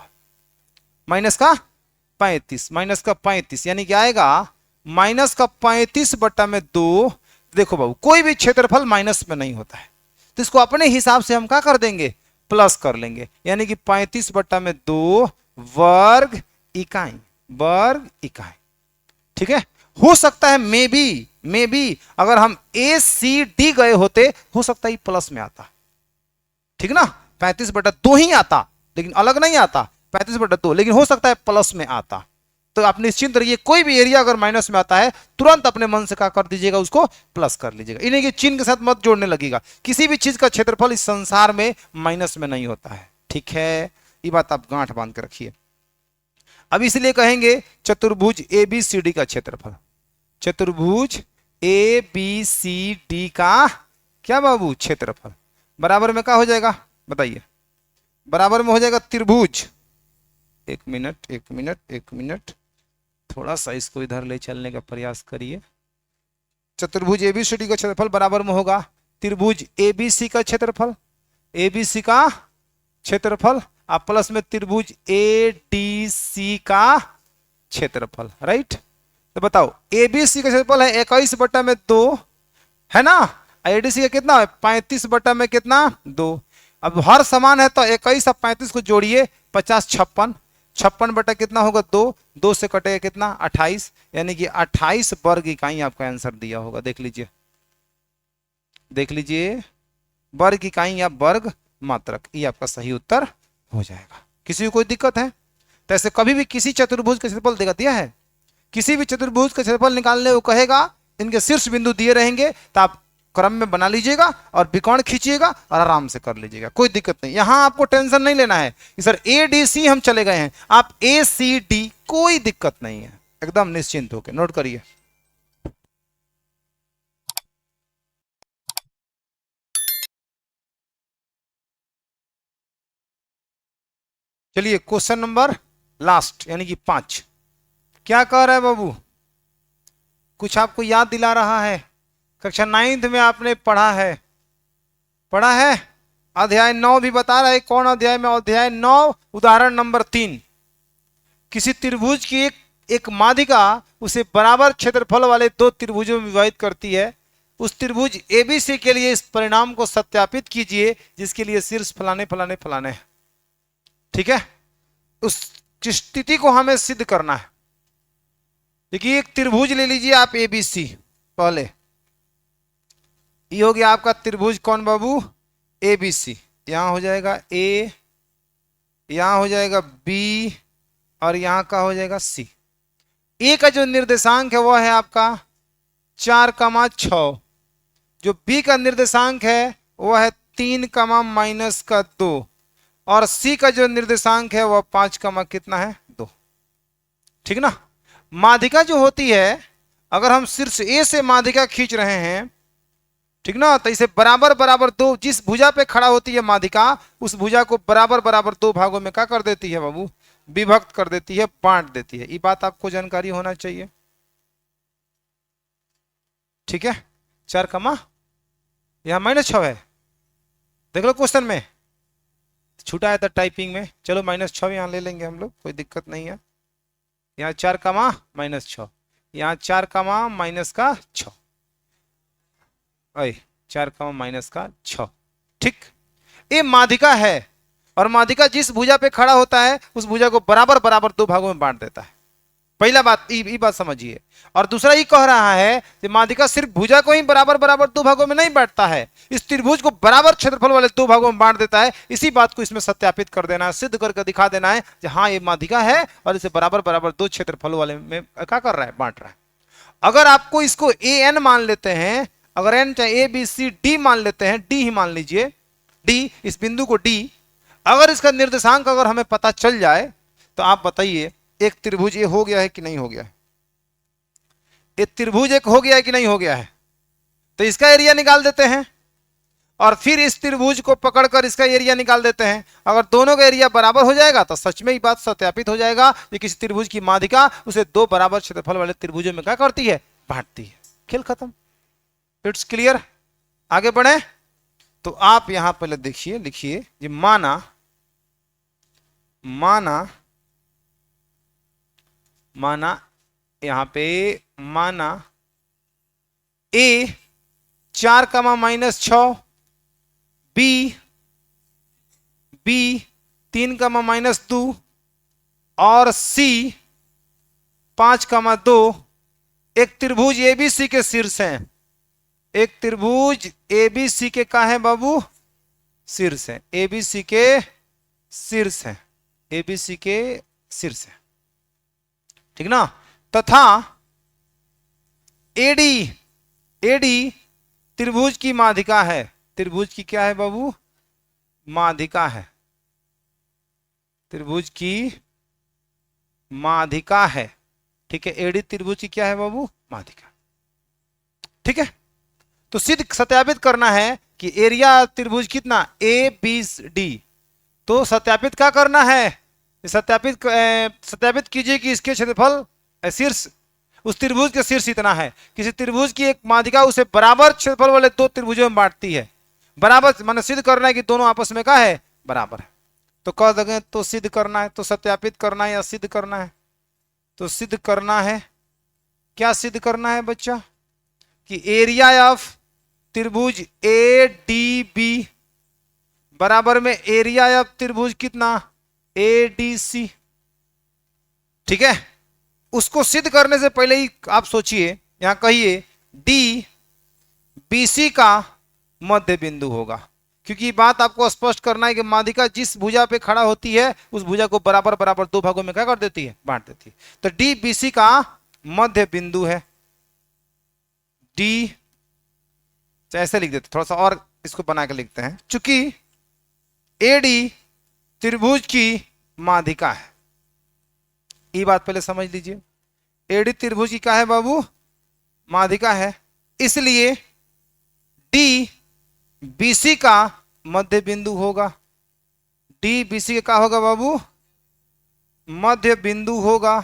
-35, यानी क्या आएगा -35/2। देखो बाबू कोई भी क्षेत्रफल माइनस में नहीं होता है, तो इसको अपने हिसाब से हम क्या कर देंगे प्लस कर लेंगे, यानी कि 35/2 वर्ग इकाई। ठीक है। हो सकता है मे बी अगर हम ACD गए होते हो सकता है प्लस में आता, ठीक ना, 35/2 ही आता, लेकिन अलग नहीं आता 35/2, लेकिन हो सकता है प्लस में आता। तो आप निश्चिंत रहिए, कोई भी एरिया अगर माइनस में आता है तुरंत अपने मन से क्या कर दीजिएगा उसको प्लस कर लीजिएगा, इन्हें कि चिन्ह के साथ मत जोड़ने लगेगा। किसी भी चीज का क्षेत्रफल इस संसार में माइनस में नहीं होता है, ठीक है, ये बात आप गांठ बांध के रखिए। अब इसलिए कहेंगे चतुर्भुज ABCD का क्षेत्रफल, चतुर्भुज ABCD का क्या बाबू क्षेत्रफल बराबर में क्या हो जाएगा बताइए, बराबर में हो जाएगा त्रिभुज, एक मिनट थोड़ा सा इसको इधर ले चलने का प्रयास करिए। चतुर्भुज ABCD का क्षेत्रफल बराबर में होगा त्रिभुज ABC का क्षेत्रफल, ABC का क्षेत्रफल आप प्लस में त्रिभुज ए डी सी का क्षेत्रफल, राइट। तो बताओ एबीसी का क्षेत्रफल है 21/2 है ना, एडीसी का कितना है 35/में कितना 2। अब हर समान है तो 21 और 35 को जोड़िए 50 56, 56 बटा कितना होगा 2, 2 से कटेगा कितना 28, यानी कि 28 वर्ग इकाई आपका आंसर दिया होगा। देख लीजिए, देख लीजिए, वर्ग इकाई या वर्ग मात्रक, ये आपका सही उत्तर हो जाएगा। किसी को कोई दिक्कत है तो ऐसे कभी भी किसी चतुर्भुज का क्षेत्रफल देगा दिया है, किसी भी चतुर्भुज का क्षेत्रफल निकालने को कहेगा, इनके शीर्ष बिंदु दिए रहेंगे तो आप क्रम में बना लीजिएगा और विकर्ण खींचिएगा और आराम से कर लीजिएगा, कोई दिक्कत नहीं। यहां आपको टेंशन नहीं लेना है कि सर ए डी सी हम चले गए हैं, आप ए सी डी, कोई दिक्कत नहीं है, एकदम निश्चिंत होकर नोट करिए। चलिए क्वेश्चन नंबर लास्ट यानी कि 5, क्या कह रहा है बाबू, कुछ आपको याद दिला रहा है, कक्षा 9th में आपने पढ़ा है, पढ़ा है, अध्याय 9 भी बता रहा है, कौन अध्याय में, अध्याय 9 उदाहरण नंबर 3। किसी त्रिभुज की एक माध्यिका उसे बराबर क्षेत्रफल वाले 2 त्रिभुजों में विभाजित करती है, उस त्रिभुज एबीसी के लिए इस परिणाम को सत्यापित कीजिए जिसके लिए शीर्ष फलाने फलाने फलाने है। ठीक है, उस स्थिति को हमें सिद्ध करना है। देखिए एक त्रिभुज ले लीजिए आप एबीसी, पहले ये हो गया आपका त्रिभुज कौन बाबू एबीसी, यहां हो जाएगा ए, यहां हो जाएगा बी और यहां का हो जाएगा सी। ए का जो निर्देशांक है वह है आपका 4,6, जो बी का निर्देशांक है वह है 3,-2 और सी का जो निर्देशांक है वह 5, कितना है 2। ठीक ना, माध्यिका जो होती है, अगर हम शीर्ष ए से माध्यिका खींच रहे हैं, ठीक ना, तो इसे बराबर बराबर 2, जिस भुजा पे खड़ा होती है माध्यिका उस भुजा को बराबर बराबर 2 भागों में क्या कर देती है बाबू, विभक्त कर देती है, बांट देती है। ये बात आपको जानकारी होना चाहिए। ठीक है, 4, यहां -6 है, देख लो क्वेश्चन में छूटा है था टाइपिंग में, चलो -6 यहां ले लेंगे हम लोग, कोई दिक्कत नहीं है। यहाँ 4, -6, यहाँ 4, -6, 4, -6। ठीक, ये माध्यिका है और माध्यिका जिस भुजा पे खड़ा होता है उस भुजा को बराबर बराबर 2 भागों में बांट देता है। पहला बात ये बात समझिए। और दूसरा ये कह रहा है कि माध्यिका सिर्फ भुजा को ही बराबर बराबर 2 भागों में नहीं बांटता है, इस त्रिभुज को बराबर क्षेत्रफल वाले 2 भागों में बांट देता है। इसी बात को इसमें सत्यापित कर देना है, सिद्ध करके दिखा देना है कि हाँ ये माध्यिका है और इसे बराबर बराबर 2 क्षेत्रफल वाले में क्या कर रहा है, बांट रहा है। अगर आपको इसको ए एन मान लेते हैं, अगर एन चाहे ए बी सी डी मान लेते हैं, डी ही मान लीजिए, डी, इस बिंदु को डी, अगर इसका निर्देशांक अगर हमें पता चल जाए तो आप बताइए एक त्रिभुज ये हो गया है कि नहीं हो गया है, एक त्रिभुज एक हो गया है कि नहीं हो गया है। तो इसका एरिया निकाल देते हैं और फिर इस त्रिभुज को पकड़कर इसका एरिया निकाल देते हैं। अगर दोनों का एरिया बराबर हो जाएगा तो सच में ही बात सत्यापित हो जाएगा कि किसी त्रिभुज की माध्यिका उसे 2 बराबर क्षेत्रफल वाले त्रिभुजों में क्या करती है, बांटती है। खेल खत्म, इट्स क्लियर। आगे बढ़े तो आप यहां पहले देखिए, लिखिए ये माना यहां पे माना ए 4, -6, बी 3, -2 और सी 5, 2 एक त्रिभुज एबीसी के शीर्ष हैं। एक त्रिभुज एबीसी के क्या है बाबू, शीर्ष है, एबीसी के शीर्ष है, एबीसी के शीर्ष है। ठीक ना, तथा एडी त्रिभुज की माध्यिका है। त्रिभुज की क्या है बाबू, माध्यिका है, त्रिभुज की माध्यिका है। ठीक है, एडी त्रिभुज की क्या है बाबू, माध्यिका। ठीक है, तो सिद्ध सत्यापित करना है कि एरिया त्रिभुज कितना ए बी डी, तो सत्यापित क्या करना है, सत्यापित कीजिए कि इसके क्षेत्रफल शीर्ष, उस त्रिभुज के शीर्ष इतना है। किसी त्रिभुज की एक माध्यिका उसे बराबर क्षेत्रफल वाले 2 त्रिभुजों में बांटती है। बराबर माने सिद्ध करना है कि दोनों आपस में क्या है, बराबर है। तो कह देंगे तो सिद्ध करना है, तो सत्यापित करना है या सिद्ध करना है? तो सिद्ध करना है। क्या सिद्ध करना है बच्चा? कि एरिया ऑफ त्रिभुज ए डी बी बराबर में एरिया ऑफ त्रिभुज कितना? A D C. ठीक है, उसको सिद्ध करने से पहले ही आप सोचिए, यहां कहिए डी बीसी का मध्य बिंदु होगा, क्योंकि बात आपको स्पष्ट करना है कि माध्यिका जिस भुजा पे खड़ा होती है उस भुजा को बराबर बराबर दो भागों में क्या कर देती है? बांट देती है। तो डी बीसी का मध्य बिंदु है। डी तो ऐसे लिख देते, थोड़ा सा और इसको बना के लिखते हैं। चूंकि एडी त्रिभुज की माध्यिका है, ये बात पहले समझ लीजिए। एडी त्रिभुज की क्या है बाबू? माध्यिका है, इसलिए डी बीसी का मध्य बिंदु होगा। डी बीसी का क्या होगा बाबू? मध्य बिंदु होगा।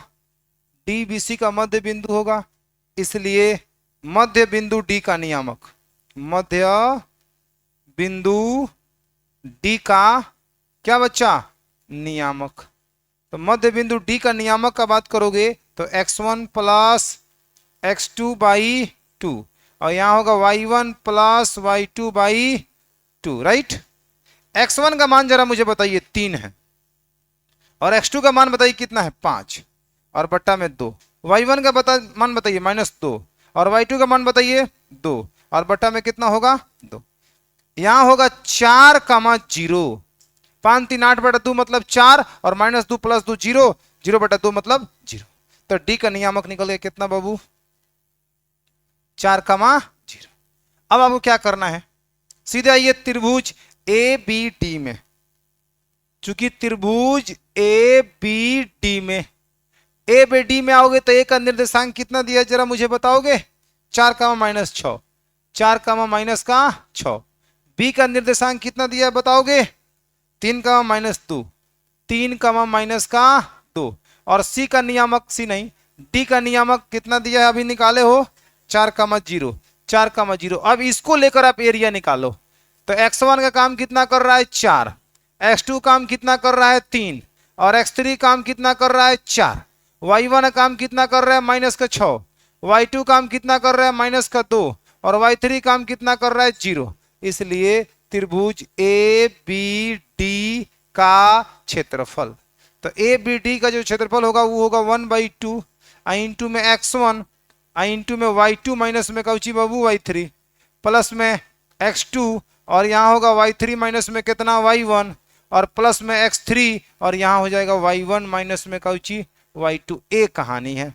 डी बीसी का मध्य बिंदु होगा, इसलिए मध्य बिंदु डी का नियामक, मध्य बिंदु डी का क्या बच्चा? नियामक। तो मध्य बिंदु डी का नियामक का बात करोगे तो x1 प्लस x2 बाई 2, और यहां होगा y1 plus y2 by 2, right. x1 का मान जरा मुझे बताइए 3 है, और x2 का मान बताइए कितना है? 5, और बट्टा में 2। y1 का मान बताइए -2, और y2 का मान बताइए 2, और बट्टा में कितना होगा? 2। यहां होगा 4,0। 5 3 8 बटा 2 मतलब 4, और -2 + 2 0, 0 बटा 2 मतलब 0। तो डी का नियामक निकल गया कितना बाबू? 4,0। अब आपको क्या करना है? सीधे आइए त्रिभुज ए बी डी में। चूंकि त्रिभुज ए बी डी में, ए बी डी में आओगे तो ए का निर्देशांक कितना दिया जरा मुझे बताओगे? 4, -6, 4, -6। बी का निर्देशांक कितना दिया बताओगे? 3, -2, 3, -2। और सी का नियामक, सी नहीं, डी का नियामक कितना दिया है अभी निकाले हो? 4,0, 4,0। अब इसको लेकर आप एरिया निकालो। तो x1 का काम कितना कर रहा है? 4, x2 काम कितना कर रहा है? 3, और x3 काम कितना कर रहा है? 4। y1 का काम कितना कर रहा है? -6, y2 काम कितना कर रहा है? -2, और y3 काम कितना कर रहा है? 0। इसलिए त्रिभुज ए बी डी का क्षेत्रफल, तो ए बी डी का जो क्षेत्रफल होगा वो होगा 1/2 इंटू में x1 इंटू में y2 माइनस में कौची बाबू? y3, प्लस में x2, और यहाँ होगा y3 माइनस में कितना? y1, और प्लस में x3, और यहाँ हो जाएगा y1 माइनस में कौची? y2। ए कहानी है।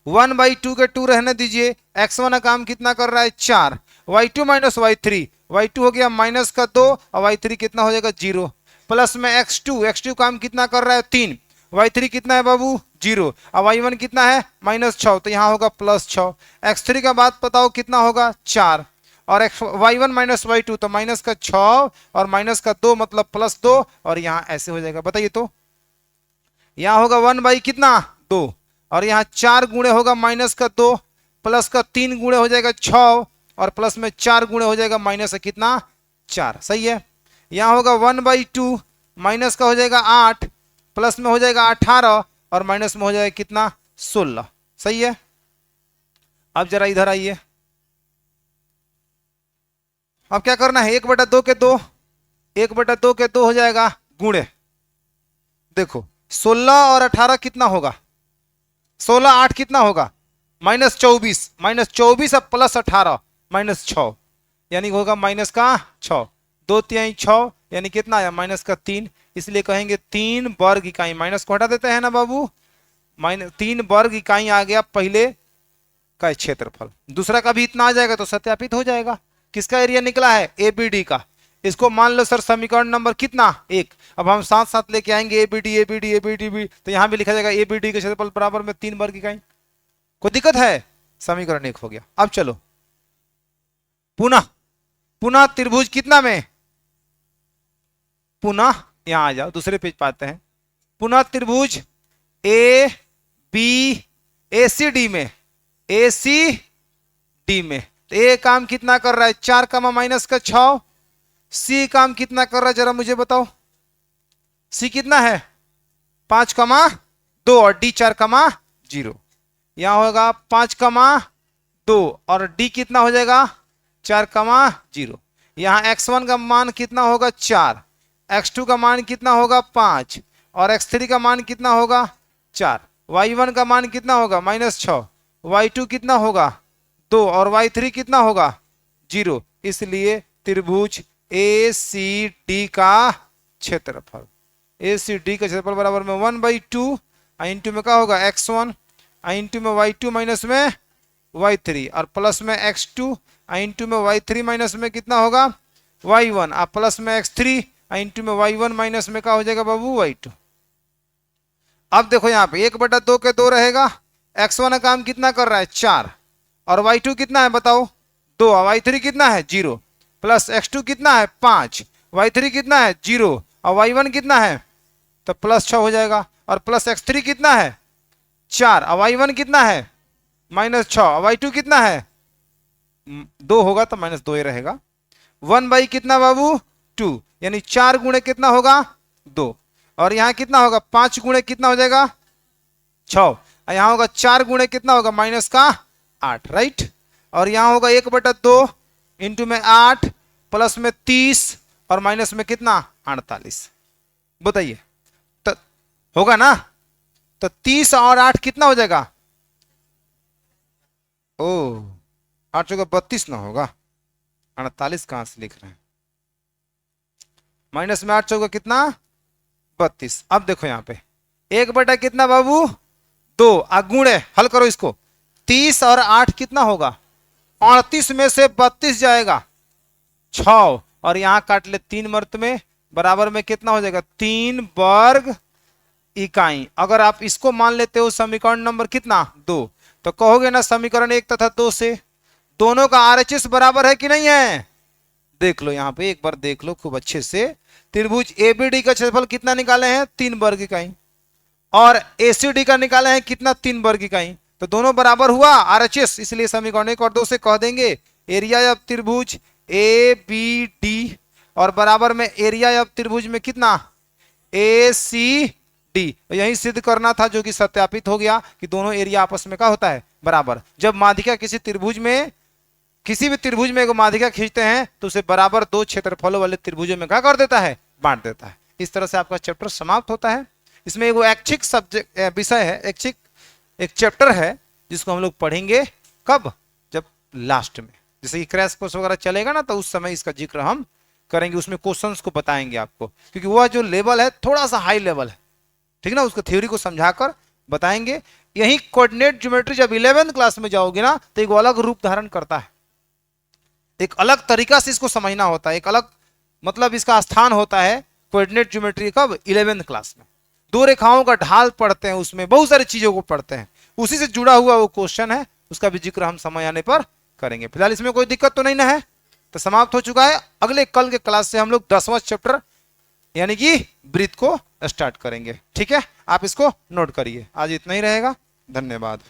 1/2 के 2 रहने दीजिए। x1 का काम कितना कर रहा है? 4, y2 माइनस y3, y2 हो गया -2, और y3 कितना हो जाएगा? 0, प्लस में x2 काम कितना कर रहा है? 3, y3 कितना है बाबू? 0, और y1 कितना है? -6, तो यहाँ होगा +6। x3 का बात बताओ कितना होगा? 4, और y1 माइनस y2 तो -6 और -2 मतलब +2, और यहाँ ऐसे हो जाएगा। बताइए तो, यहाँ होगा 1 कितना? 2, और यहाँ 4 गुणे होगा -2, प्लस का 3 गुणे हो जाएगा 6, और प्लस में 4 गुणे हो जाएगा माइनस कितना? 4। सही है। यहाँ होगा 1/2, माइनस का हो जाएगा 8, प्लस में हो जाएगा 18, और माइनस में हो जाएगा कितना? 16। सही है। अब जरा इधर आइए, अब क्या करना है? 1/2 के 2, 1/2 के 2 हो जाएगा गुणे। देखो 16 और 18 कितना होगा? 16 8 कितना होगा? -24, -24 अब प्लस 18 -6, यानी होगा -6, 2 3 6, यानी कितना आया? -3। इसलिए कहेंगे 3 वर्ग इकाई। माइनस को हटा देते हैं ना बाबू, -3 वर्ग इकाई आ गया पहले का क्षेत्रफल। दूसरा का भी इतना आ जाएगा तो सत्यापित हो जाएगा। किसका एरिया निकला है? एबीडी का। इसको मान लो सर समीकरण नंबर कितना? 1। अब हम साथ साथ लेके आएंगे एबीडी एबीडी एबीडी भी, तो यहां भी लिखा जाएगा एबीडी के क्षेत्रफल बराबर में 3 वर्ग इकाई। कोई दिक्कत है? समीकरण 1 हो गया। अब चलो पुनः त्रिभुज कितना में? पुनः यहां आ जाओ, दूसरे पेज पाते हैं। पुनः त्रिभुज ए बी एसीडी में, एसीडी में ए काम कितना कर रहा है? 4, -6। सी काम कितना कर रहा है जरा मुझे बताओ? सी कितना है 5,2 और डी 4,0। यहां होगा 5,2 और डी कितना हो जाएगा 4,0। यहां x1 का मान कितना होगा 4, x2 का मान कितना होगा 5 और x3 का मान कितना होगा 4। y1 का मान कितना होगा -6, y2 कितना होगा 2 और y3 कितना होगा 0। इसलिए त्रिभुज ACD का क्षेत्रफल, ACD का क्षेत्रफल बराबर में 1/2 इंटू में क्या होगा x1 इंटू में y2 माइनस में y3 और प्लस में x2 इंटू में y3 माइनस में कितना होगा y1 और प्लस में x3 इंटू में y1 माइनस में क्या हो जाएगा बाबू y2। अब देखो यहाँ पे 1/2 के 2 रहेगा, x1 का काम कितना कर रहा है 4 और y2 कितना है बताओ 2 और y3 कितना है 0 प्लस x2 कितना है 5, y3 कितना है 0 और y1 कितना है तो +6 हो जाएगा और प्लस x3 कितना है 4 और y1 कितना है -6 और y2 कितना है 2 होगा तो -2 ही रहेगा। 1 कितना बाबू 2 यानी 4 गुणे कितना होगा 2 और यहाँ कितना होगा 5 गुणे कितना हो जाएगा 6 और यहाँ होगा 4 गुणे कितना होगा -8 राइट। और यहाँ होगा 1/2 इंटू में 8 प्लस में 30 और माइनस में कितना 48। बताइए तो होगा ना, तो 30 और 8 कितना हो जाएगा ओ 8 चौका 32 ना होगा 48 कहां से लिख रहे हैं माइनस में 8 चौका कितना 32। अब देखो यहाँ पे 1 कितना बाबू 2 गुणे हल करो इसको 30 और 8 कितना होगा 38 में से 32 जाएगा 6 और यहां काट ले 3 मर्त में बराबर में कितना हो जाएगा 3 वर्ग इकाई। अगर आप इसको मान लेते हो समीकरण नंबर कितना 2 तो कहोगे ना समीकरण 1 तथा 2 से दोनों का RHS बराबर है कि नहीं है। देख लो यहाँ पे एक बार देख लो खूब अच्छे से, त्रिभुज ABD का क्षेत्रफल कितना निकाले हैं 3 वर्ग इकाई और ACD का निकाले हैं कितना 3 वर्ग इकाई, तो दोनों बराबर हुआ RHS। इसलिए समीकरण 1 और 2 से कह देंगे एरिया ऑफ त्रिभुज ABD और बराबर में एरिया ऑफ त्रिभुज में कितना ACD। यही सिद्ध करना था जो कि सत्यापित हो गया कि दोनों एरिया आपस में क्या होता है बराबर। जब माध्यिका किसी त्रिभुज में किसी भी त्रिभुज में एक माध्यिका खींचते हैं तो उसे बराबर 2 क्षेत्रफलों वाले त्रिभुजों में क्या कर देता है बांट देता है। इस तरह से आपका चैप्टर समाप्त होता है। इसमें एक ऐच्छिक सब्जेक्ट विषय है, ऐच्छिक एक चैप्टर है जिसको हम लोग पढ़ेंगे कब जब लास्ट में जैसे कि क्रैश कोर्स वगैरह चलेगा ना तो उस समय इसका जिक्र हम करेंगे, उसमें क्वेश्चंस को बताएंगे आपको, क्योंकि वह जो लेवल है थोड़ा सा हाई लेवल है ठीक ना, उसको थ्योरी को समझाकर बताएंगे। यही कोऑर्डिनेट ज्योमेट्री जब 11th क्लास में जाओगे ना तो एक अलग रूप धारण करता है, एक अलग तरीका से इसको समझना होता है, एक अलग मतलब इसका स्थान होता है कोऑर्डिनेट ज्योमेट्री कब 11th क्लास में। 2 रेखाओं का ढाल पढ़ते हैं, उसमें बहुत सारी चीजों को पढ़ते हैं, उसी से जुड़ा हुआ वो क्वेश्चन है, उसका भी जिक्र हम समय आने पर करेंगे। फिलहाल इसमें कोई दिक्कत तो नहीं ना है, तो समाप्त हो चुका है। अगले कल के क्लास से हम लोग 10वां चैप्टर यानी कि वृत्त को स्टार्ट करेंगे। ठीक है, आप इसको नोट करिए। आज इतना ही रहेगा, धन्यवाद।